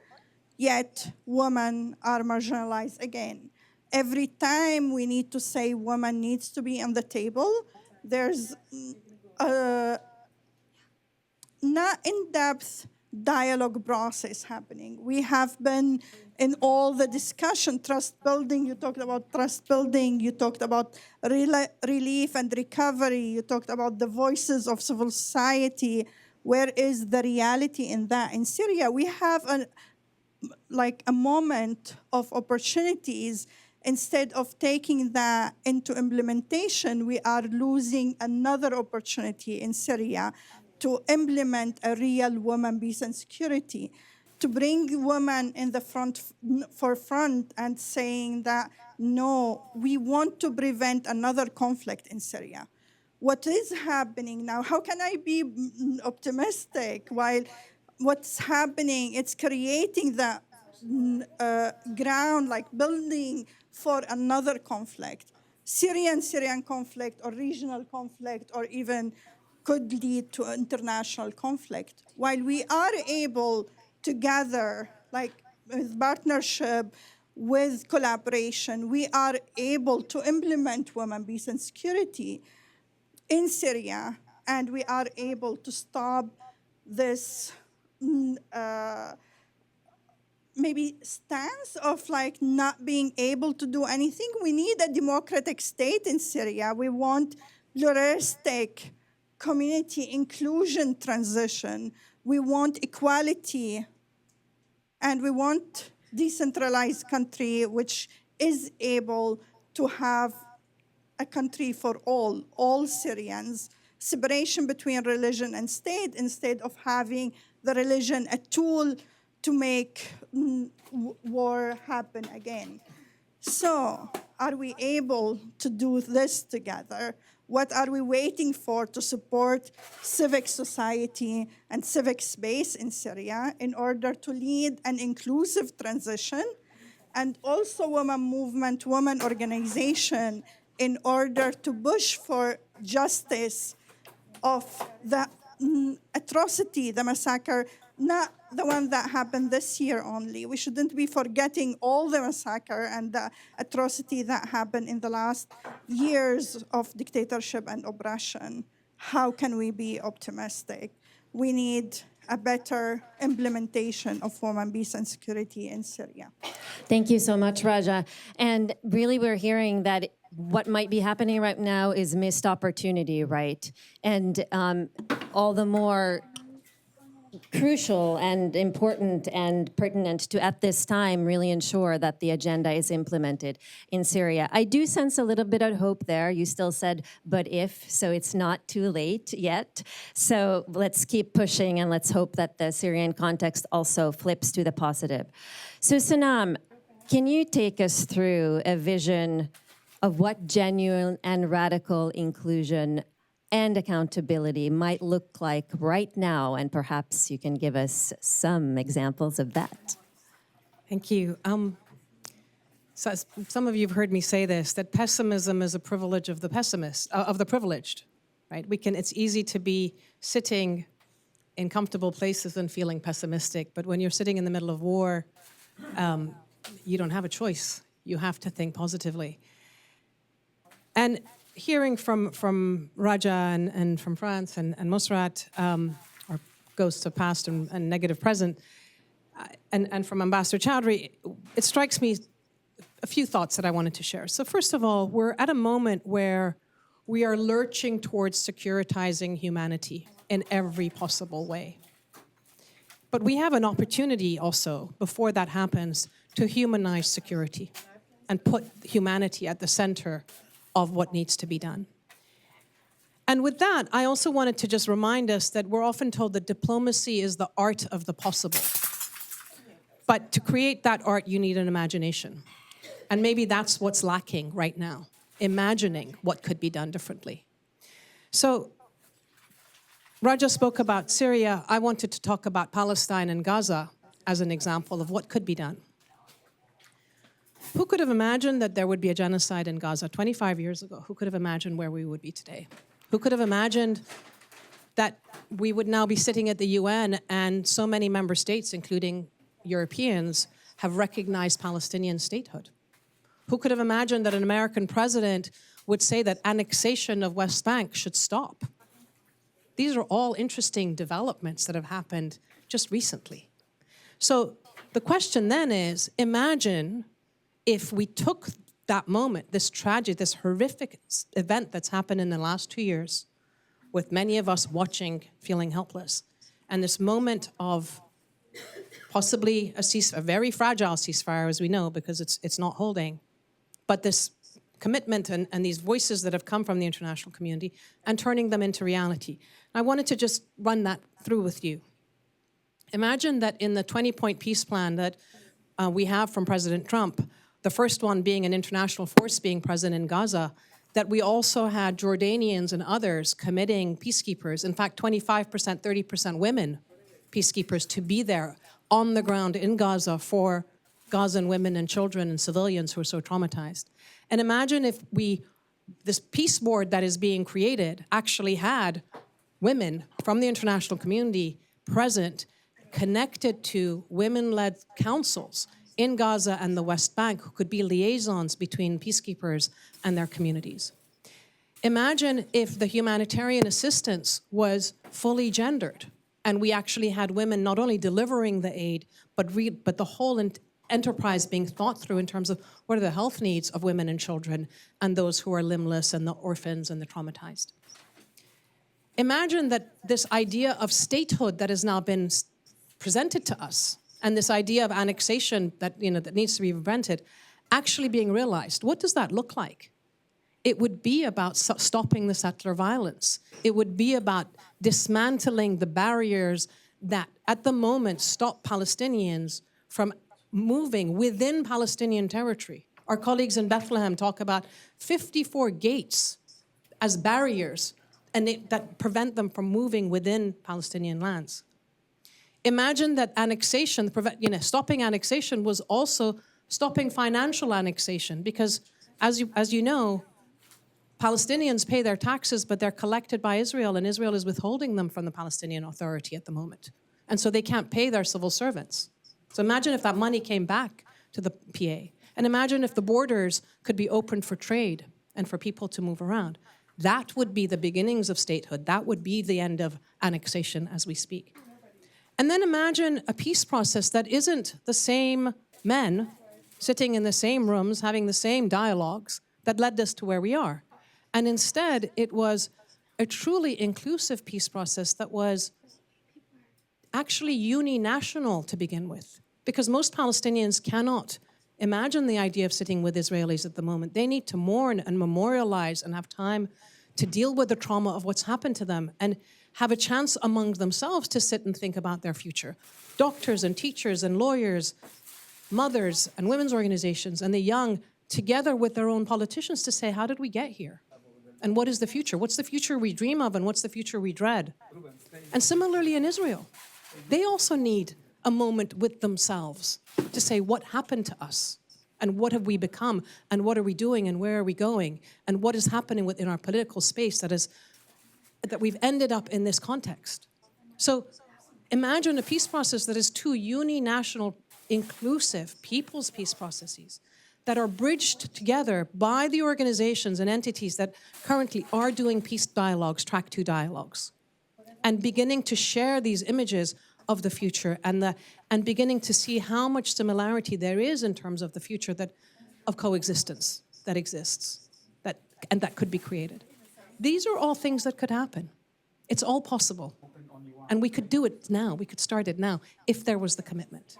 yet women are marginalized again. Every time we need to say women needs to be on the table, there's not in-depth dialogue process happening. We have been in all the discussion, trust building, you talked about trust building, you talked about relief and recovery, you talked about the voices of civil society. Where is the reality in that? In Syria, we have a moment of opportunities. Instead of taking that into implementation, we are losing another opportunity in Syria to implement a real women, peace, and security, to bring women in the forefront and saying that, no, we want to prevent another conflict in Syria. What is happening now? How can I be optimistic while what's happening, it's creating the ground, like building for another conflict, Syrian conflict or regional conflict, or even could lead to international conflict. While we are able to gather, like with partnership, with collaboration, we are able to implement women, peace, and security in Syria, and we are able to stop this maybe stance of like not being able to do anything. We need a democratic state in Syria. We want pluralistic community inclusion transition. We want equality, and we want decentralized country which is able to have a country for all Syrians, separation between religion and state instead of having the religion a tool to make war happen again. So, are we able to do this together? What are we waiting for to support civic society and civic space in Syria in order to lead an inclusive transition, and also women movement, women organization, in order to push for justice of the atrocity, the massacre, not the one that happened this year only. We shouldn't be forgetting all the massacre and the atrocity that happened in the last years of dictatorship and oppression. How can we be optimistic? We need a better implementation of women, peace, and security in Syria. Thank you so much, Raja. And really, we're hearing that what might be happening right now is missed opportunity, right? And all the more crucial and important and pertinent to, at this time, really ensure that the agenda is implemented in Syria. I do sense a little bit of hope there. You still said, but if, so it's not too late yet. So let's keep pushing, and let's hope that the Syrian context also flips to the positive. So Sanam, can you take us through a vision of what genuine and radical inclusion and accountability might look like right now, and perhaps you can give us some examples of that. Thank you. So some of you have heard me say this, that pessimism is a privilege of the pessimist, of the privileged, right? It's easy to be sitting in comfortable places and feeling pessimistic, but when you're sitting in the middle of war, you don't have a choice. You have to think positively. And hearing from Raja and from France and Musrat, or ghosts of past and negative present, and from Ambassador Chowdhury, it strikes me a few thoughts that I wanted to share. So first of all, we're at a moment where we are lurching towards securitizing humanity in every possible way. But we have an opportunity also, before that happens, to humanize security and put humanity at the center of what needs to be done. And with that, I also wanted to just remind us that we're often told that diplomacy is the art of the possible. But to create that art, you need an imagination. And maybe that's what's lacking right now, imagining what could be done differently. So Raja spoke about Syria. I wanted to talk about Palestine and Gaza as an example of what could be done. Who could have imagined that there would be a genocide in Gaza 25 years ago? Who could have imagined where we would be today? Who could have imagined that we would now be sitting at the UN and so many member states, including Europeans, have recognized Palestinian statehood? Who could have imagined that an American president would say that annexation of West Bank should stop? These are all interesting developments that have happened just recently. So the question then is, imagine if we took that moment, this tragedy, this horrific event that's happened in the last 2 years, with many of us watching, feeling helpless, and this moment of possibly a very fragile ceasefire, as we know, because it's not holding, but this commitment and these voices that have come from the international community and turning them into reality. I wanted to just run that through with you. Imagine that in the 20-point peace plan that we have from President Trump, the first one being an international force being present in Gaza, that we also had Jordanians and others committing peacekeepers, in fact, 25%, 30% women peacekeepers to be there on the ground in Gaza for Gazan women and children and civilians who are so traumatized. And imagine if this peace board that is being created actually had women from the international community present, connected to women-led councils in Gaza and the West Bank who could be liaisons between peacekeepers and their communities. Imagine if the humanitarian assistance was fully gendered and we actually had women not only delivering the aid, but the whole enterprise being thought through in terms of what are the health needs of women and children and those who are limbless and the orphans and the traumatized. Imagine that this idea of statehood that has now been presented to us and this idea of annexation that needs to be prevented actually being realized. What does that look like? It would be about stopping the settler violence. It would be about dismantling the barriers that at the moment stop Palestinians from moving within Palestinian territory. Our colleagues in Bethlehem talk about 54 gates as barriers that prevent them from moving within Palestinian lands. Imagine that annexation, stopping annexation was also stopping financial annexation because, as you know, Palestinians pay their taxes, but they're collected by Israel, and Israel is withholding them from the Palestinian Authority at the moment. And so they can't pay their civil servants. So imagine if that money came back to the PA. And imagine if the borders could be opened for trade and for people to move around. That would be the beginnings of statehood. That would be the end of annexation as we speak. And then imagine a peace process that isn't the same men sitting in the same rooms, having the same dialogues that led us to where we are. And instead, it was a truly inclusive peace process that was actually uninational to begin with. Because most Palestinians cannot imagine the idea of sitting with Israelis at the moment. They need to mourn and memorialize and have time to deal with the trauma of what's happened to them and have a chance among themselves to sit and think about their future. Doctors and teachers and lawyers, mothers and women's organizations and the young, together with their own politicians to say, how did we get here? And what is the future? What's the future we dream of and what's the future we dread? And similarly in Israel, they also need a moment with themselves to say what happened to us and what have we become and what are we doing and where are we going and what is happening within our political space that we've ended up in this context. So imagine a peace process that is two uninational, inclusive people's peace processes that are bridged together by the organizations and entities that currently are doing peace dialogues, track 2 dialogues, and beginning to share these images of the future and beginning to see how much similarity there is in terms of the future of coexistence that exists and that could be created. These are all things that could happen. It's all possible. And we could do it now. We could start it now if there was the commitment.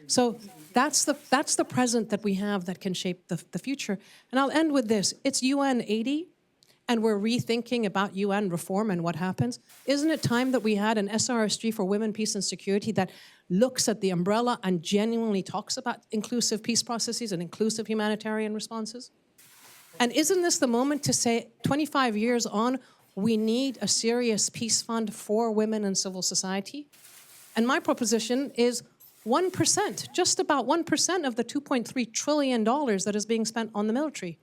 So that's the present that we have that can shape the future. And I'll end with this. It's UN 80, and we're rethinking about UN reform and what happens. Isn't it time that we had an SRSG for women, peace, and security that looks at the umbrella and genuinely talks about inclusive peace processes and inclusive humanitarian responses? And isn't this the moment to say, 25 years on, we need a serious peace fund for women and civil society? And my proposition is 1%, just about 1% of the $2.3 trillion that is being spent on the military.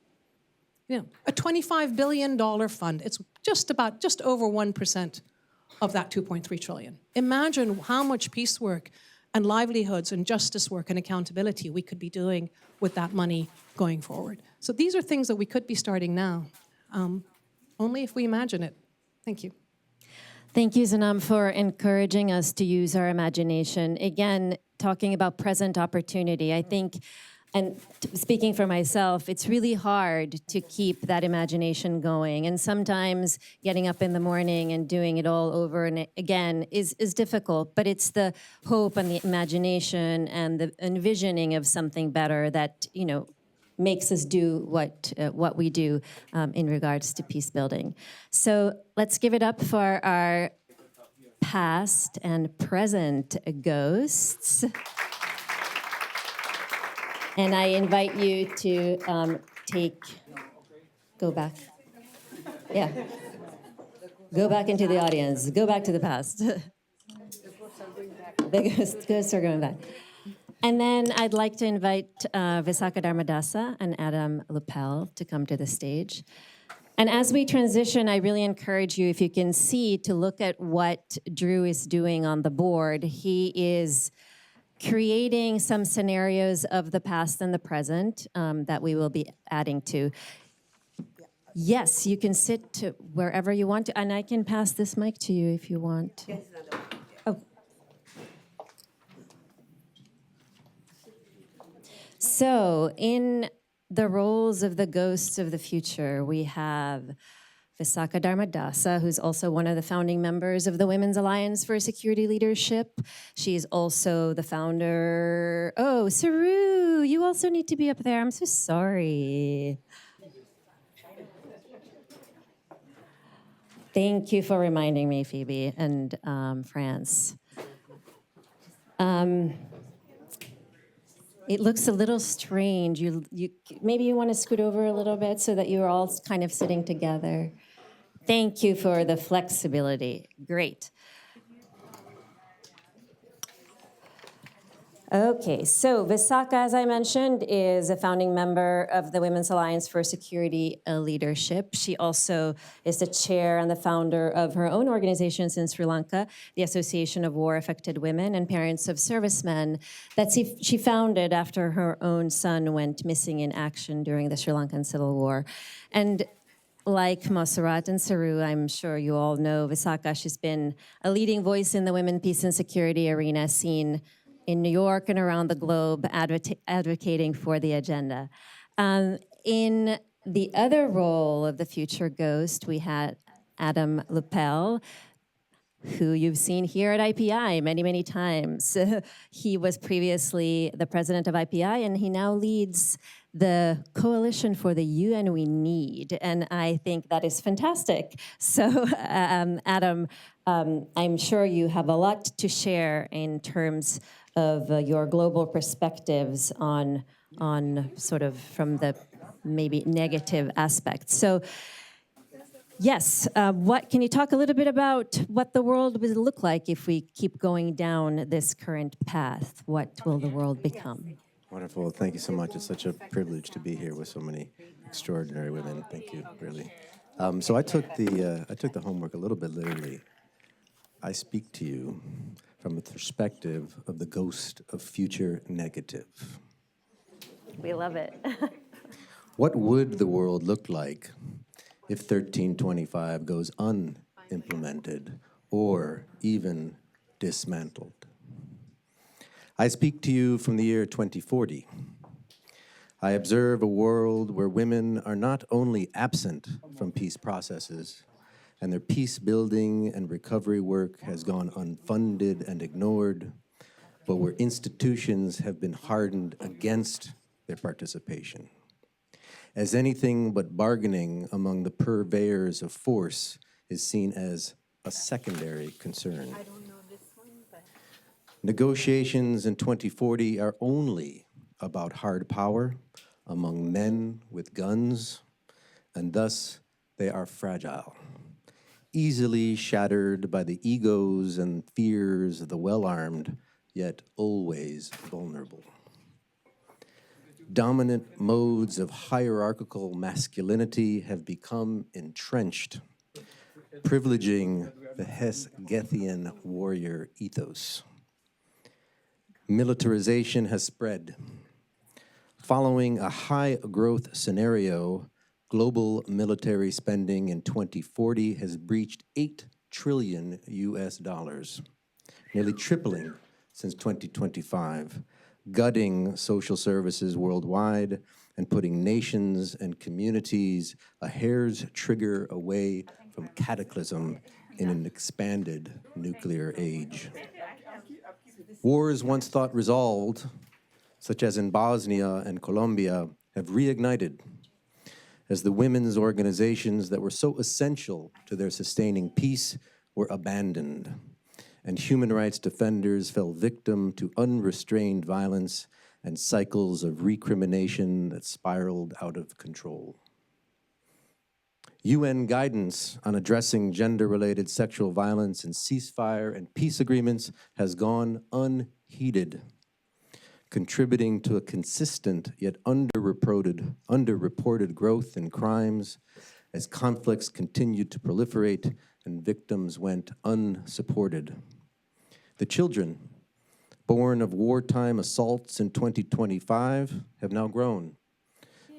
You know, a $25 billion fund. It's just over 1% of that 2.3 trillion. Imagine how much peace work and livelihoods and justice work and accountability we could be doing with that money going forward. So these are things that we could be starting now, only if we imagine it. Thank you. Thank you, Zanam, for encouraging us to use our imagination. Again, talking about present opportunity, I think, and speaking for myself, it's really hard to keep that imagination going. And sometimes getting up in the morning and doing it all over and again is difficult. But it's the hope and the imagination and the envisioning of something better that, you know, makes us do what we do in regards to peace building. So let's give it up for our past and present ghosts. And I invite you to go back. Yeah. Go back into the audience. Go back to the past. The ghosts are going back. And then I'd like to invite Visakha Dharmadasa and Adam Lupel to come to the stage. And as we transition, I really encourage you, if you can see, to look at what Drew is doing on the board. He is creating some scenarios of the past and the present that we will be adding to. Yes, you can sit wherever you want to, and I can pass this mic to you if you want. Yes, oh. So, in the roles of the ghosts of the future, we have Visakha Dharmadasa, who's also one of the founding members of the Women's Alliance for Security Leadership. She's also the founder. Oh, Saru, you also need to be up there. I'm so sorry. Thank you for reminding me, Phoebe and France. It looks a little strange. Maybe you want to scoot over a little bit so that you're all kind of sitting together. Thank you for the flexibility. Great. Okay, so Visakha, as I mentioned, is a founding member of the Women's Alliance for Security Leadership. She also is the chair and the founder of her own organizations in Sri Lanka, the Association of War-Affected Women and Parents of Servicemen, that she founded after her own son went missing in action during the Sri Lankan Civil War. And like Mosarat and Saru, I'm sure you all know Visakha. She's been a leading voice in the women, peace, and security arena scene in New York and around the globe, advocating for the agenda. In the other role of the future ghost, we had Adam Lupel, who you've seen here at IPI many, many times. He was previously the president of IPI, and he now leads the Coalition for the UN We Need, and I think that is fantastic. So, Adam, I'm sure you have a lot to share in terms of your global perspectives on sort of from the maybe negative aspects. So, Yes, can you talk a little bit about what the world will look like if we keep going down this current path? What will the world become? Wonderful. Thank you so much. It's such a privilege to be here with so many extraordinary women. Thank you, really. So I took the homework a little bit literally. I speak to you from the perspective of the ghost of future negative. We love it. What would the world look like if 1325 goes unimplemented or even dismantled? I speak to you from the year 2040. I observe a world where women are not only absent from peace processes, and their peace-building and recovery work has gone unfunded and ignored, but where institutions have been hardened against their participation. As anything but bargaining among the purveyors of force is seen as a secondary concern. Negotiations in 2040 are only about hard power among men with guns, and thus they are fragile, easily shattered by the egos and fears of the well-armed, yet always vulnerable. Dominant modes of hierarchical masculinity have become entrenched, privileging the Hesgethian warrior ethos. Militarization has spread. Following a high-growth scenario, global military spending in 2040 has breached $8 trillion, nearly tripling since 2025, gutting social services worldwide and putting nations and communities a hair's trigger away from cataclysm in an expanded nuclear age. Wars once thought resolved, such as in Bosnia and Colombia, have reignited as the women's organizations that were so essential to their sustaining peace were abandoned, and human rights defenders fell victim to unrestrained violence and cycles of recrimination that spiraled out of control. UN guidance on addressing gender-related sexual violence and ceasefire and peace agreements has gone unheeded, contributing to a consistent yet underreported growth in crimes as conflicts continued to proliferate and victims went unsupported. The children born of wartime assaults in 2025 have now grown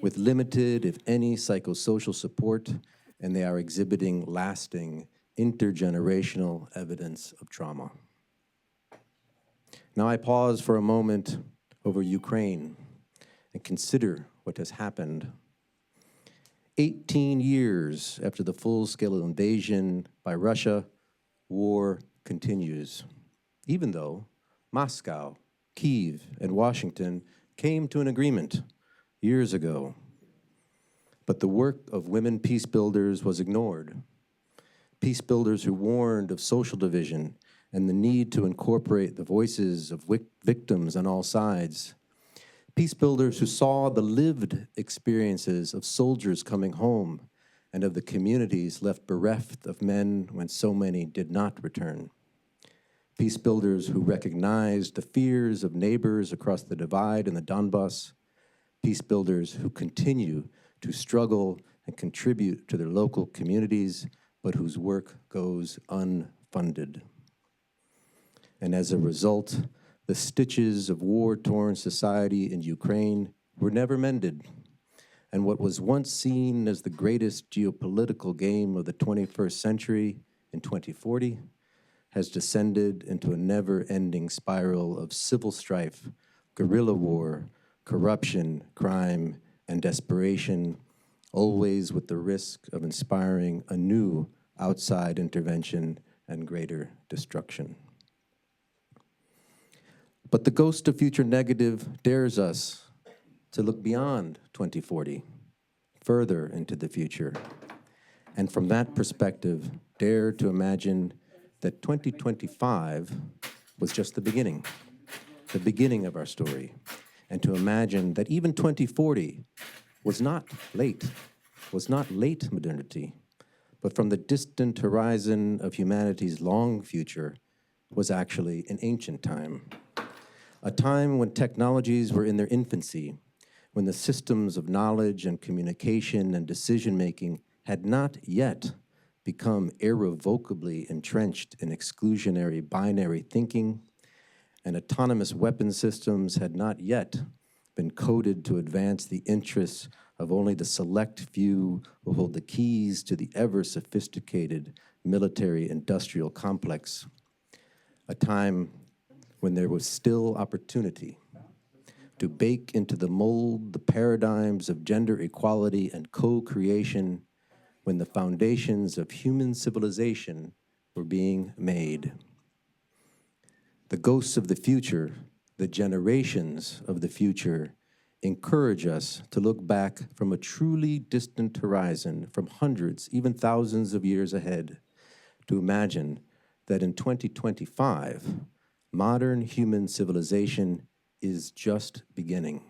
with limited, if any, psychosocial support, and they are exhibiting lasting intergenerational evidence of trauma. Now I pause for a moment over Ukraine and consider what has happened. 18 years after the full-scale invasion by Russia, war continues, even though Moscow, Kyiv, and Washington came to an agreement years ago. But the work of women peace builders was ignored. Peace builders who warned of social division and the need to incorporate the voices of victims on all sides. Peace builders who saw the lived experiences of soldiers coming home and of the communities left bereft of men when so many did not return. Peace builders who recognized the fears of neighbors across the divide in the Donbass. Peace builders who continue to struggle and contribute to their local communities, but whose work goes unfunded. And as a result, the stitches of war-torn society in Ukraine were never mended. And what was once seen as the greatest geopolitical game of the 21st century in 2040 has descended into a never-ending spiral of civil strife, guerrilla war, corruption, crime, and desperation, always with the risk of inspiring a new outside intervention and greater destruction. But the ghost of future negative dares us to look beyond 2040, further into the future, and from that perspective, dare to imagine that 2025 was just the beginning of our story, and to imagine that even 2040 was not late modernity, but from the distant horizon of humanity's long future was actually an ancient time. A time when technologies were in their infancy, when the systems of knowledge and communication and decision-making had not yet become irrevocably entrenched in exclusionary binary thinking, and autonomous weapon systems had not yet been coded to advance the interests of only the select few who hold the keys to the ever-sophisticated military-industrial complex. A time when there was still opportunity to bake into the mold the paradigms of gender equality and co-creation, when the foundations of human civilization were being made. The ghosts of the future, the generations of the future, encourage us to look back from a truly distant horizon, from hundreds, even thousands of years ahead, to imagine that in 2025, modern human civilization is just beginning.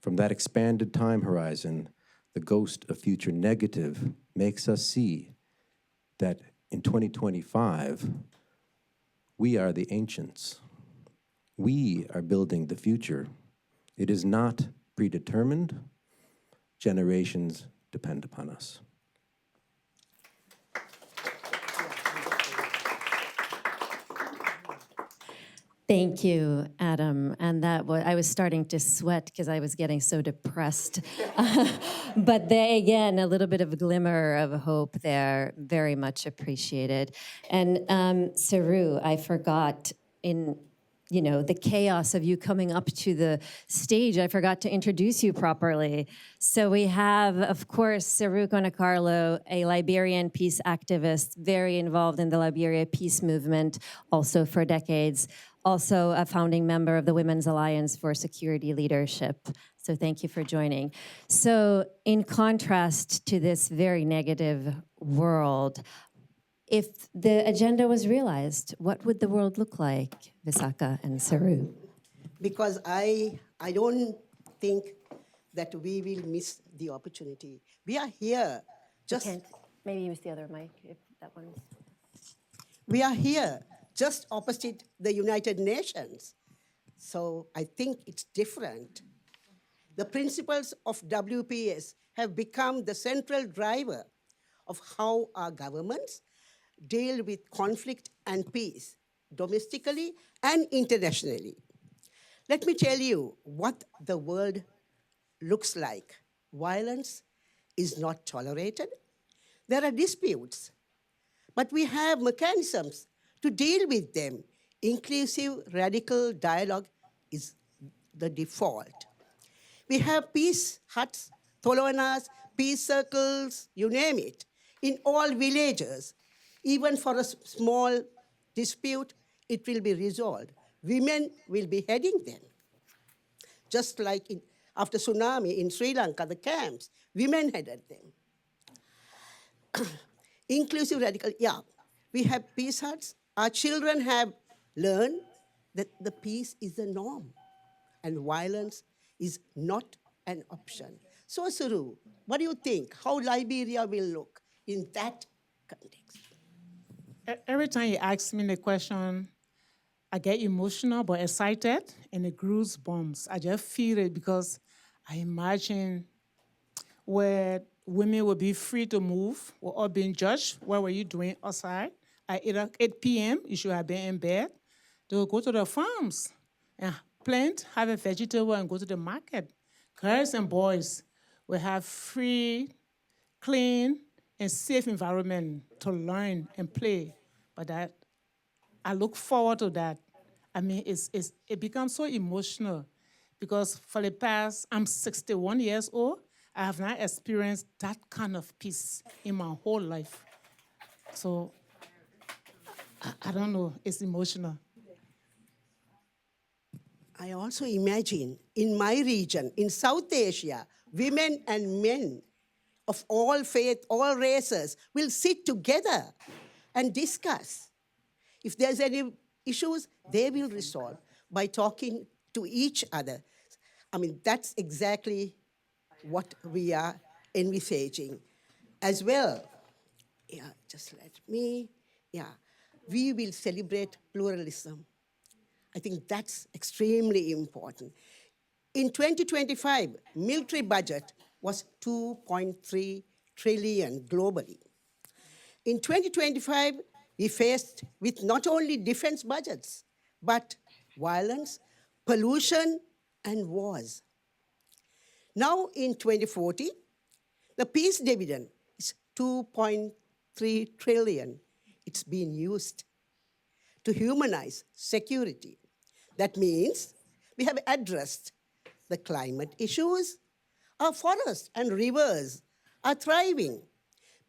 From that expanded time horizon, the ghost of future negative makes us see that in 2025, we are the ancients. We are building the future. It is not predetermined. Generations depend upon us. Thank you, Adam. And that was, I was starting to sweat because I was getting so depressed. But there again, a little bit of a glimmer of hope there, very much appreciated. And Saru, I forgot in the chaos of you coming up to the stage, I forgot to introduce you properly. So we have, of course, Saru Konakarlo, a Liberian peace activist, very involved in the Liberia peace movement, also for decades, also a founding member of the Women's Alliance for Security Leadership. So thank you for joining. So in contrast to this very negative world, if the agenda was realized, what would the world look like, Visakha and Saru? Because I don't think that we will miss the opportunity. We are here just... Maybe use the other mic, if that one's... We are here just opposite the United Nations. So I think it's different. The principles of WPS have become the central driver of how our governments deal with conflict and peace, domestically and internationally. Let me tell you what the world looks like. Violence is not tolerated. There are disputes, but we have mechanisms to deal with them. Inclusive radical dialogue is the default. We have peace huts, tolonas, peace circles, you name it, in all villages. Even for a small dispute, it will be resolved. Women will be heading them. Just like after tsunami in Sri Lanka, the camps, women headed them. Inclusive radical, we have peace huts. Our children have learned that the peace is the norm and violence is not an option. So, Saru, what do you think? How Liberia will look in that context? Every time you ask me the question, I get emotional but excited and it goosebumps. I just feel it because I imagine where women will be free to move, we're all being judged. What were you doing outside? At 8 p.m., you should have been in bed. They will go to the farms and plant, have a vegetable, and go to the market. Girls and boys will have free, clean, and safe environment to learn and play. But that, I look forward to that. I mean, it becomes so emotional because for the past, I'm 61 years old, I have not experienced that kind of peace in my whole life. So, I don't know, it's emotional. I also imagine in my region, in South Asia, women and men of all faith, all races will sit together and discuss. If there's any issues, they will resolve by talking to each other. I mean, that's exactly what we are envisaging. As well, Yeah, just let me, yeah. We will celebrate pluralism. I think that's extremely important. In 2025, military budget was 2.3 trillion globally. In 2025, we faced with not only defense budgets, but violence, pollution, and wars. Now in 2040, the peace dividend is 2.3 trillion. It's been used to humanize security. That means we have addressed the climate issues. Our forests and rivers are thriving.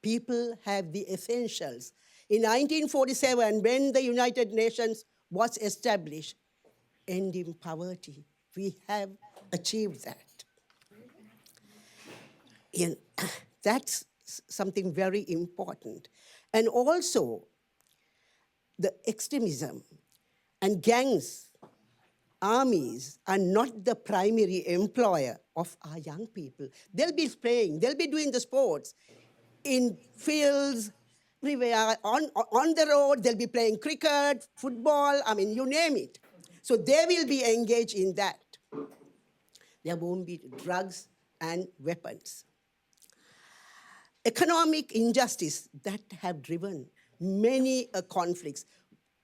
People have the essentials. In 1947, when the United Nations was established, ending poverty, we have achieved that. And that's something very important. And also, the extremism and gangs, armies are not the primary employer of our young people. They'll be playing, they'll be doing the sports in fields, everywhere, on the road, they'll be playing cricket, football, I mean, you name it. So they will be engaged in that. There won't be drugs and weapons. Economic injustice that have driven many conflicts,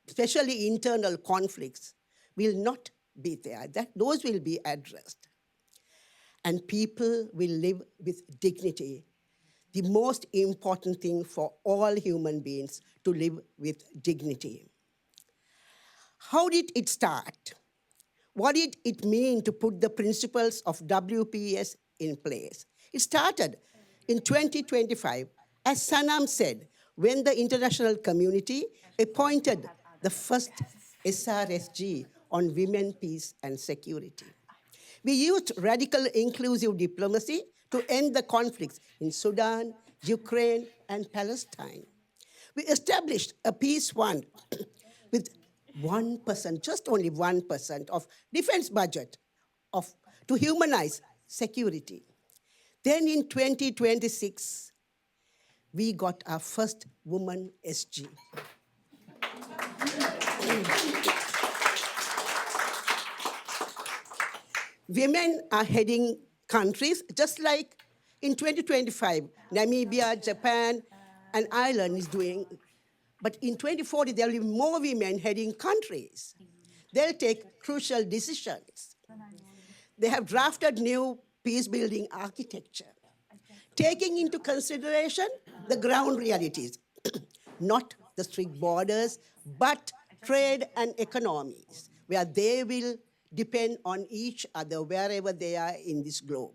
especially internal conflicts, will not be there. Those will be addressed. And people will live with dignity. The most important thing for all human beings to live with dignity. How did it start? What did it mean to put the principles of WPS in place? It started in 2025, as Sanam said, when the international community appointed the first SRSG on women, peace, and security. We used radical inclusive diplomacy to end the conflicts in Sudan, Ukraine, and Palestine. We established a peace fund with 1%, just only 1% of defense budget to humanize security. Then in 2026, we got our first woman SG. Women are heading countries, just like in 2025, Namibia, Japan, and Ireland is doing. But in 2040, there will be more women heading countries. They'll take crucial decisions. They have drafted new peace-building architecture, taking into consideration the ground realities, not the strict borders, but trade and economies, where they will depend on each other wherever they are in this globe.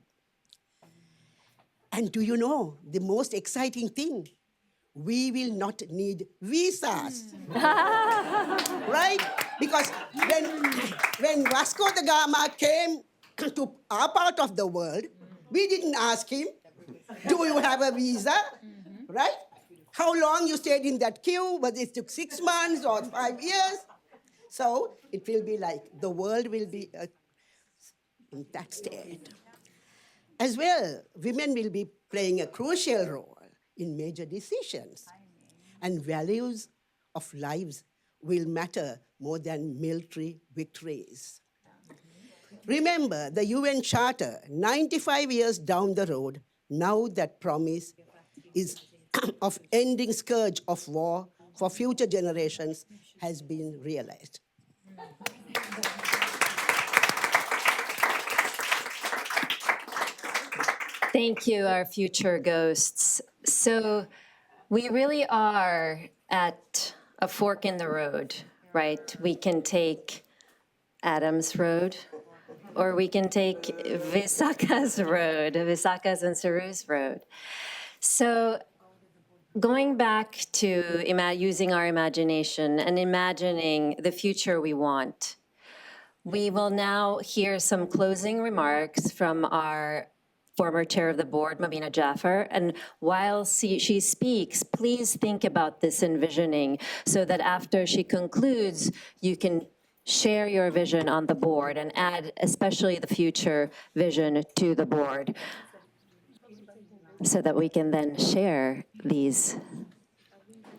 And do you know the most exciting thing? We will not need visas, right? Because when Vasco da Gama came to our part of the world, we didn't ask him, do you have a visa, right? How long you stayed in that queue, whether it took 6 months or 5 years. So it will be like the world will be in that state. As well, women will be playing a crucial role in major decisions. And values of lives will matter more than military victories. Remember the UN Charter, 95 years down the road, now that promise is of ending scourge of war for future generations has been realized. Thank you, our future ghosts. So we really are at a fork in the road, right? We can take Adam's road, or we can take Visaka's road, Visaka's and Saru's road. So going back to using our imagination and imagining the future we want, we will now hear some closing remarks from our former chair of the board, Mabina Jaffer. And while she speaks, please think about this envisioning so that after she concludes, you can share your vision on the board and add especially the future vision to the board so that we can then share these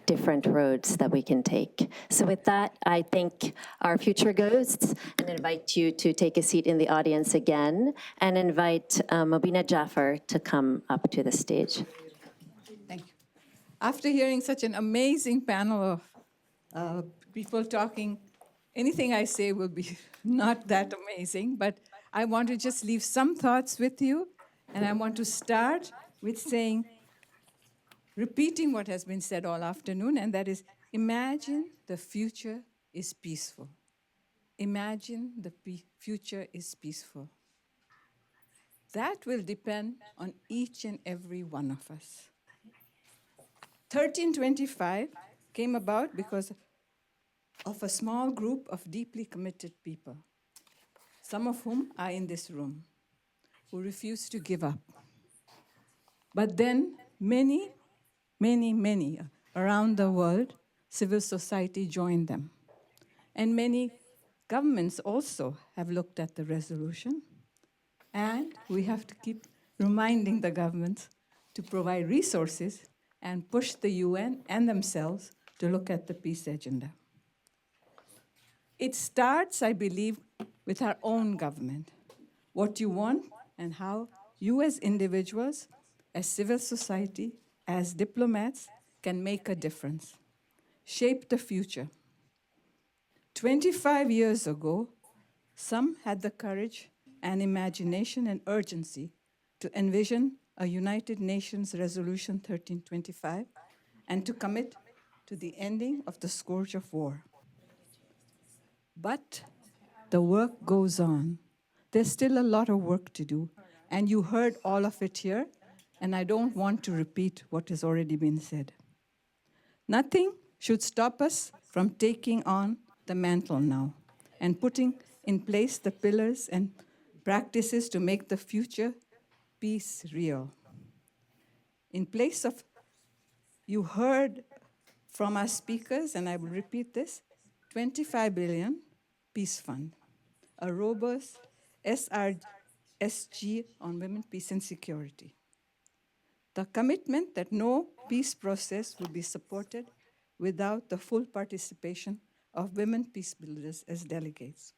different roads that we can take. So with that, I thank our future ghosts and invite you to take a seat in the audience again and invite Mobina Jaffer to come up to the stage. Thank you. After hearing such an amazing panel of people talking, anything I say will be not that amazing, but I want to just leave some thoughts with you, and I want to start with saying, repeating what has been said all afternoon, and that is, imagine the future is peaceful. Imagine the future is peaceful. That will depend on each and every one of us. 1325 came about because of a small group of deeply committed people, some of whom are in this room, who refused to give up. But then many around the world, civil society joined them. And many governments also have looked at the resolution. And we have to keep reminding the governments to provide resources and push the UN and themselves to look at the peace agenda. It starts, I believe, with our own government. What you want and how you as individuals, as civil society, as diplomats, can make a difference. Shape the future. 25 years ago, some had the courage and imagination and urgency to envision a United Nations Resolution 1325 and to commit to the ending of the scourge of war. But the work goes on. There's still a lot of work to do, and you heard all of it here, and I don't want to repeat what has already been said. Nothing should stop us from taking on the mantle now and putting in place the pillars and practices to make the future peace real. In place of, you heard from our speakers, and I will repeat this, 25 billion peace fund, a robust SG on women, peace and security. The commitment that no peace process will be supported without the full participation of women peace builders as delegates.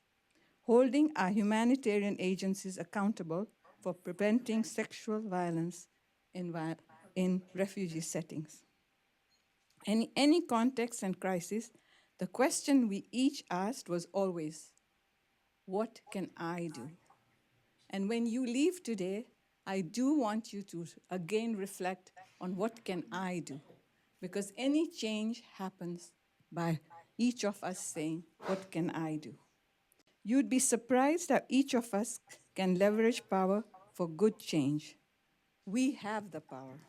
Holding our humanitarian agencies accountable for preventing sexual violence in refugee settings. In any context and crisis, the question we each asked was always, what can I do? And when you leave today, I do want you to again reflect on what can I do? Because any change happens by each of us saying, what can I do? You'd be surprised how each of us can leverage power for good change. We have the power.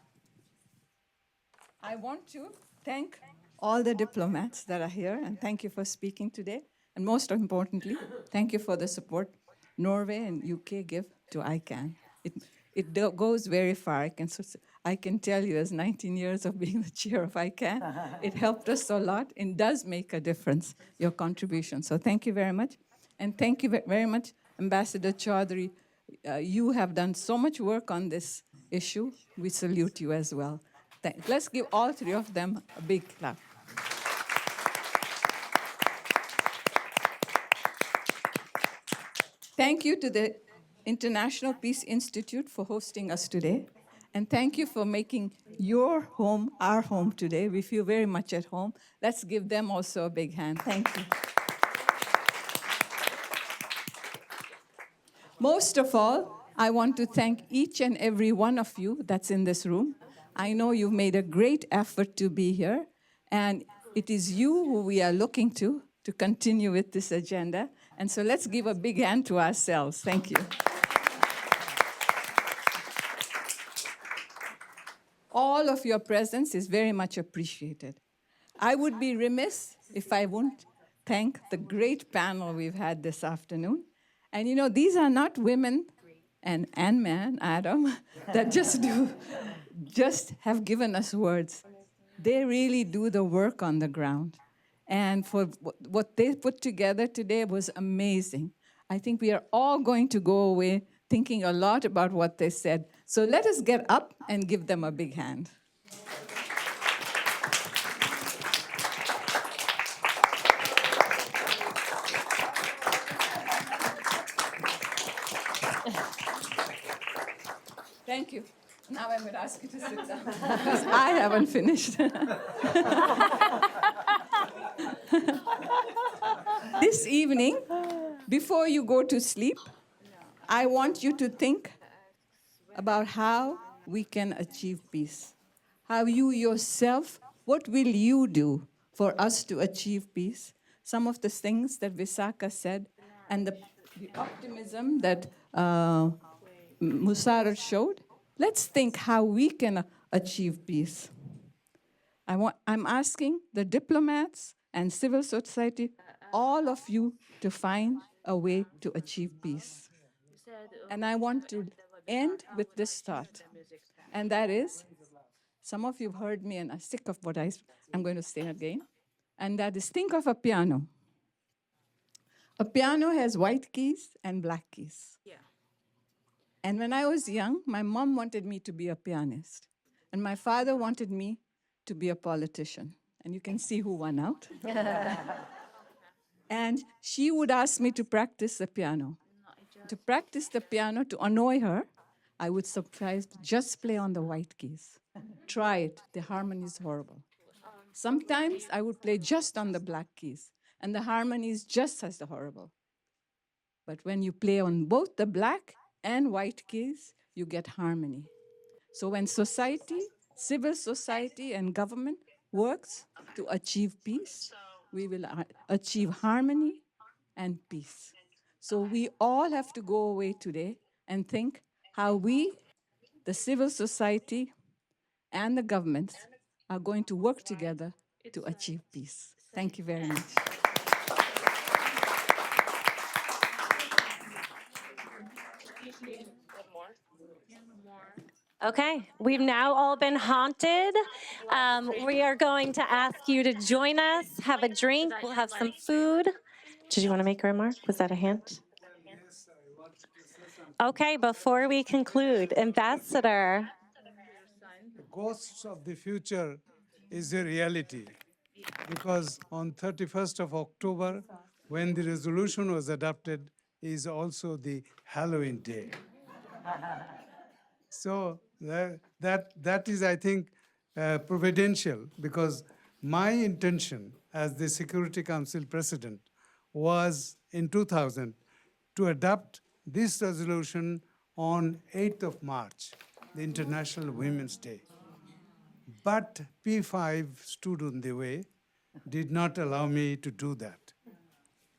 I want to thank all the diplomats that are here, and thank you for speaking today. And most importantly, thank you for the support Norway and UK give to ICAN. It goes very far. I can tell you, as 19 years of being the chair of ICAN, it helped us a lot. It does make a difference, your contribution. So thank you very much. And thank you very much, Ambassador Chaudhry. You have done so much work on this issue. We salute you as well. Let's give all three of them a big clap. Thank you to the International Peace Institute for hosting us today. And thank you for making your home our home today. We feel very much at home. Let's give them also a big hand. Thank you. Most of all, I want to thank each and every one of you that's in this room. I know you've made a great effort to be here, and it is you who we are looking to continue with this agenda. And so let's give a big hand to ourselves. Thank you. All of your presence is very much appreciated. I would be remiss if I wouldn't thank the great panel we've had this afternoon. And you know, these are not women and man, Adam, that just have given us words. They really do the work on the ground. And for what they put together today was amazing. I think we are all going to go away thinking a lot about what they said. So let us get up and give them a big hand. Thank you. Now I'm going to ask you to sit down. Because I haven't finished. This evening, before you go to sleep, I want you to think about how we can achieve peace. How you yourself, what will you do for us to achieve peace? Some of the things that Visakha said and the optimism that Musara showed, let's think how we can achieve peace. I'm asking the diplomats and civil society, all of you, to find a way to achieve peace. And I want to end with this thought, and that is, some of you have heard me and are sick of what I'm going to say again, and that is, think of a piano. A piano has white keys and black keys. Yeah. And when I was young, my mom wanted me to be a pianist, and my father wanted me to be a politician. And you can see who won out. And she would ask me to practice the piano. To practice the piano, to annoy her, I would just play on the white keys. Try it, the harmony is horrible. Sometimes I would play just on the black keys, and the harmony is just as horrible. But when you play on both the black and white keys, you get harmony. So when society, civil society, and government works to achieve peace, we will achieve harmony and peace. So we all have to go away today and think how we, the civil society, and the governments are going to work together to achieve peace. Thank you very much. Okay, we've now all been haunted. We are going to ask you to join us, have a drink, we'll have some food. Did you want to make a remark? Was that a hand? Okay, before we conclude, Ambassador. The ghosts of the future is a reality, because on 31st of October, when the resolution was adopted, is also the Halloween day. So that is, I think, providential, because my intention as the Security Council President was in 2000 to adopt this resolution on 8th of March, the International Women's Day. But P5 stood in the way, did not allow me to do that.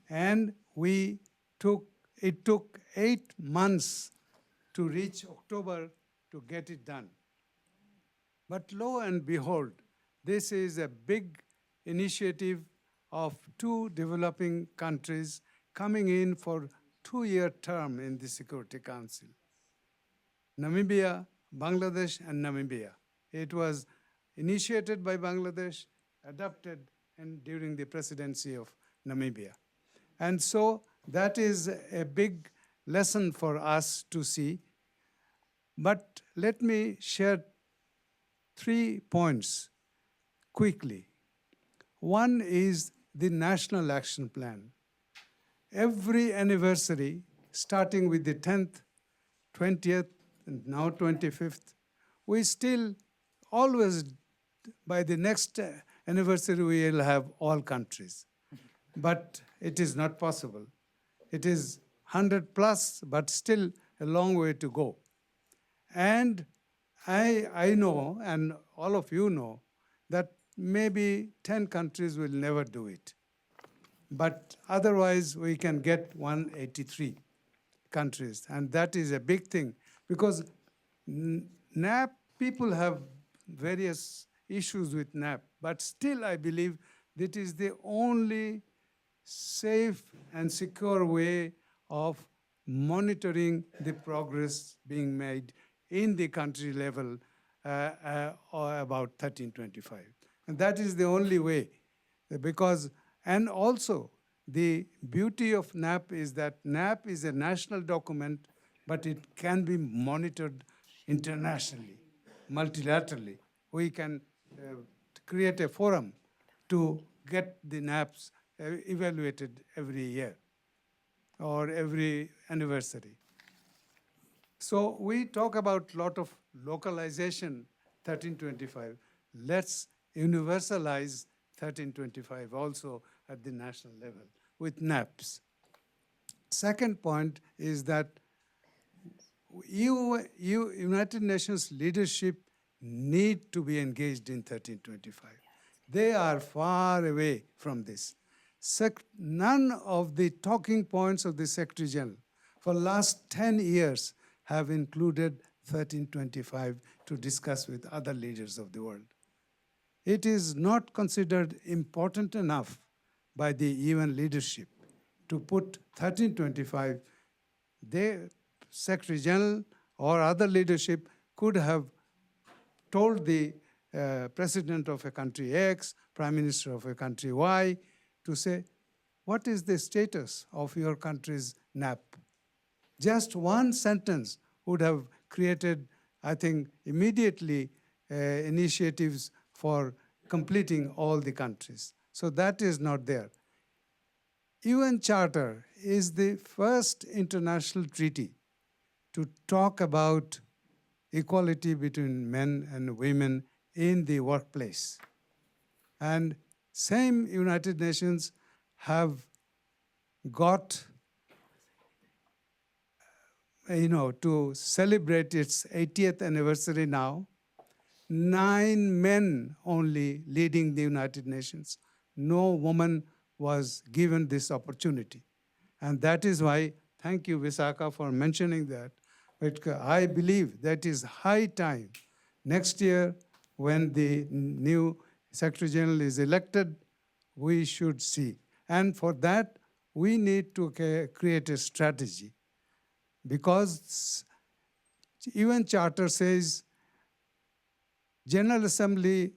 And it took 8 months to reach October to get it done. But lo and behold, this is a big initiative of 2 developing countries coming in for 2-year term in the Security Council. Namibia, Bangladesh, and Namibia. It was initiated by Bangladesh, adopted during the presidency of Namibia. And so that is a big lesson for us to see. But let me share 3 points quickly. One is the National Action Plan. Every anniversary, starting with the 10th, 20th, and now 25th, we still always, by the next anniversary, we will have all countries. But it is not possible. It is 100 plus, but still a long way to go. And I know, and all of you know, that maybe 10 countries will never do it. But otherwise, we can get 183 countries. And that is a big thing, because NAP, people have various issues with NAP, but still I believe that is the only safe and secure way of monitoring the progress being made in the country level or about 1325. And that is the only way, because, and also the beauty of NAP is that NAP is a national document, but it can be monitored internationally, multilaterally. We can create a forum to get the NAPs evaluated every year or every anniversary. So we talk about a lot of localization, 1325. Let's universalize 1325 also at the national level with NAPs. Second point is that United Nations leadership need to be engaged in 1325. They are far away from this. None of the talking points of the Secretary General for last 10 years have included 1325 to discuss with other leaders of the world. It is not considered important enough by the UN leadership to put 1325. The Secretary General or other leadership could have told the president of a country X, prime minister of a country Y, to say, what is the status of your country's NAP? Just one sentence would have created, I think, immediately initiatives for completing all the countries. So that is not there. UN Charter is the first international treaty to talk about equality between men and women in the workplace. And same United Nations have got to celebrate its 80th anniversary now. 9 men only leading the United Nations. No woman was given this opportunity. And that is why, thank you, Visakha, for mentioning that. But I believe that is high time. Next year, when the new Secretary General is elected, we should see. And for that, we need to create a strategy. Because UN Charter says General Assembly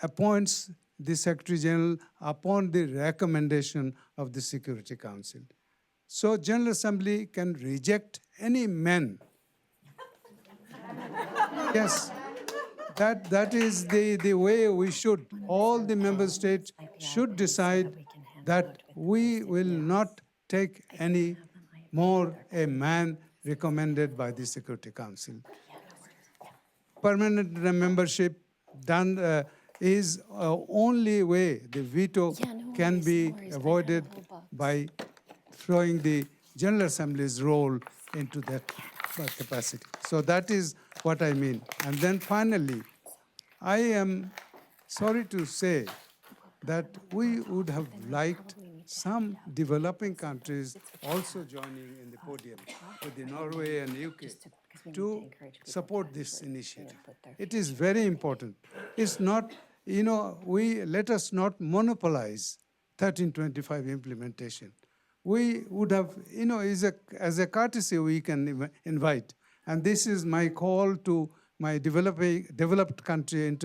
appoints the Secretary General upon the recommendation of the Security Council. So General Assembly can reject any man. Yes, that is the way we should. All the member states should decide that we will not take any more a man recommended by the Security Council. Permanent membership done is only way the veto can be avoided by throwing the General Assembly's role into that capacity. So that is what I mean. And then finally, I am sorry to say that we would have liked some developing countries also joining in the podium with the Norway and UK to support this initiative. It is very important. It's not, let us not monopolize 1325 implementation. We would have, as a courtesy, we can invite. And this is my call to my developed country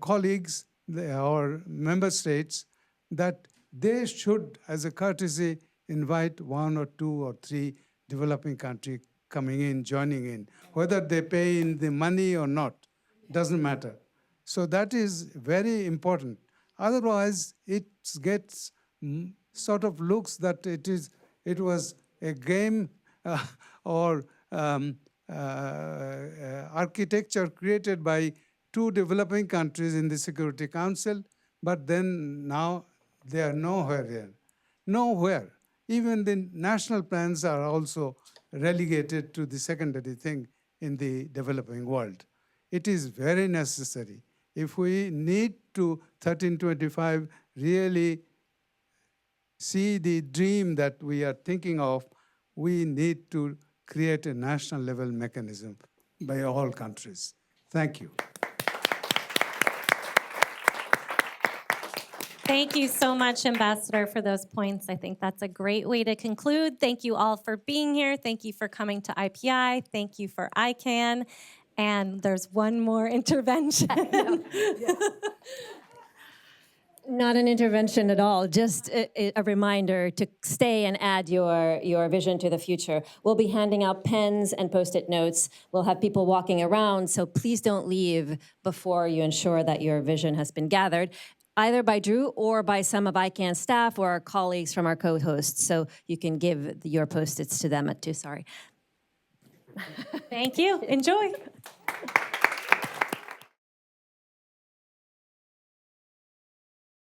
colleagues or member states, that they should, as a courtesy, invite 1 or 2 or 3 developing countries coming in, joining in. Whether they pay in the money or not, doesn't matter. So that is very important. Otherwise, it gets sort of looks that it was a game or architecture created by 2 developing countries in the Security Council, but then now they are nowhere here. Nowhere. Even the national plans are also relegated to the secondary thing in the developing world. It is very necessary. If we need to 1325 really see the dream that we are thinking of, we need to create a national level mechanism by all countries. Thank you. Thank you so much, Ambassador, for those points. I think that's a great way to conclude. Thank you all for being here. Thank you for coming to IPI. Thank you for ICAN. And there's one more intervention. Not an intervention at all, just a reminder to stay and add your vision to the future. We'll be handing out pens and Post-it notes. We'll have people walking around, so please don't leave before you ensure that your vision has been gathered. either by Drew or by some of ICAN staff or our colleagues from our co-hosts. So you can give your Post-its to them too, sorry. Thank you. Enjoy.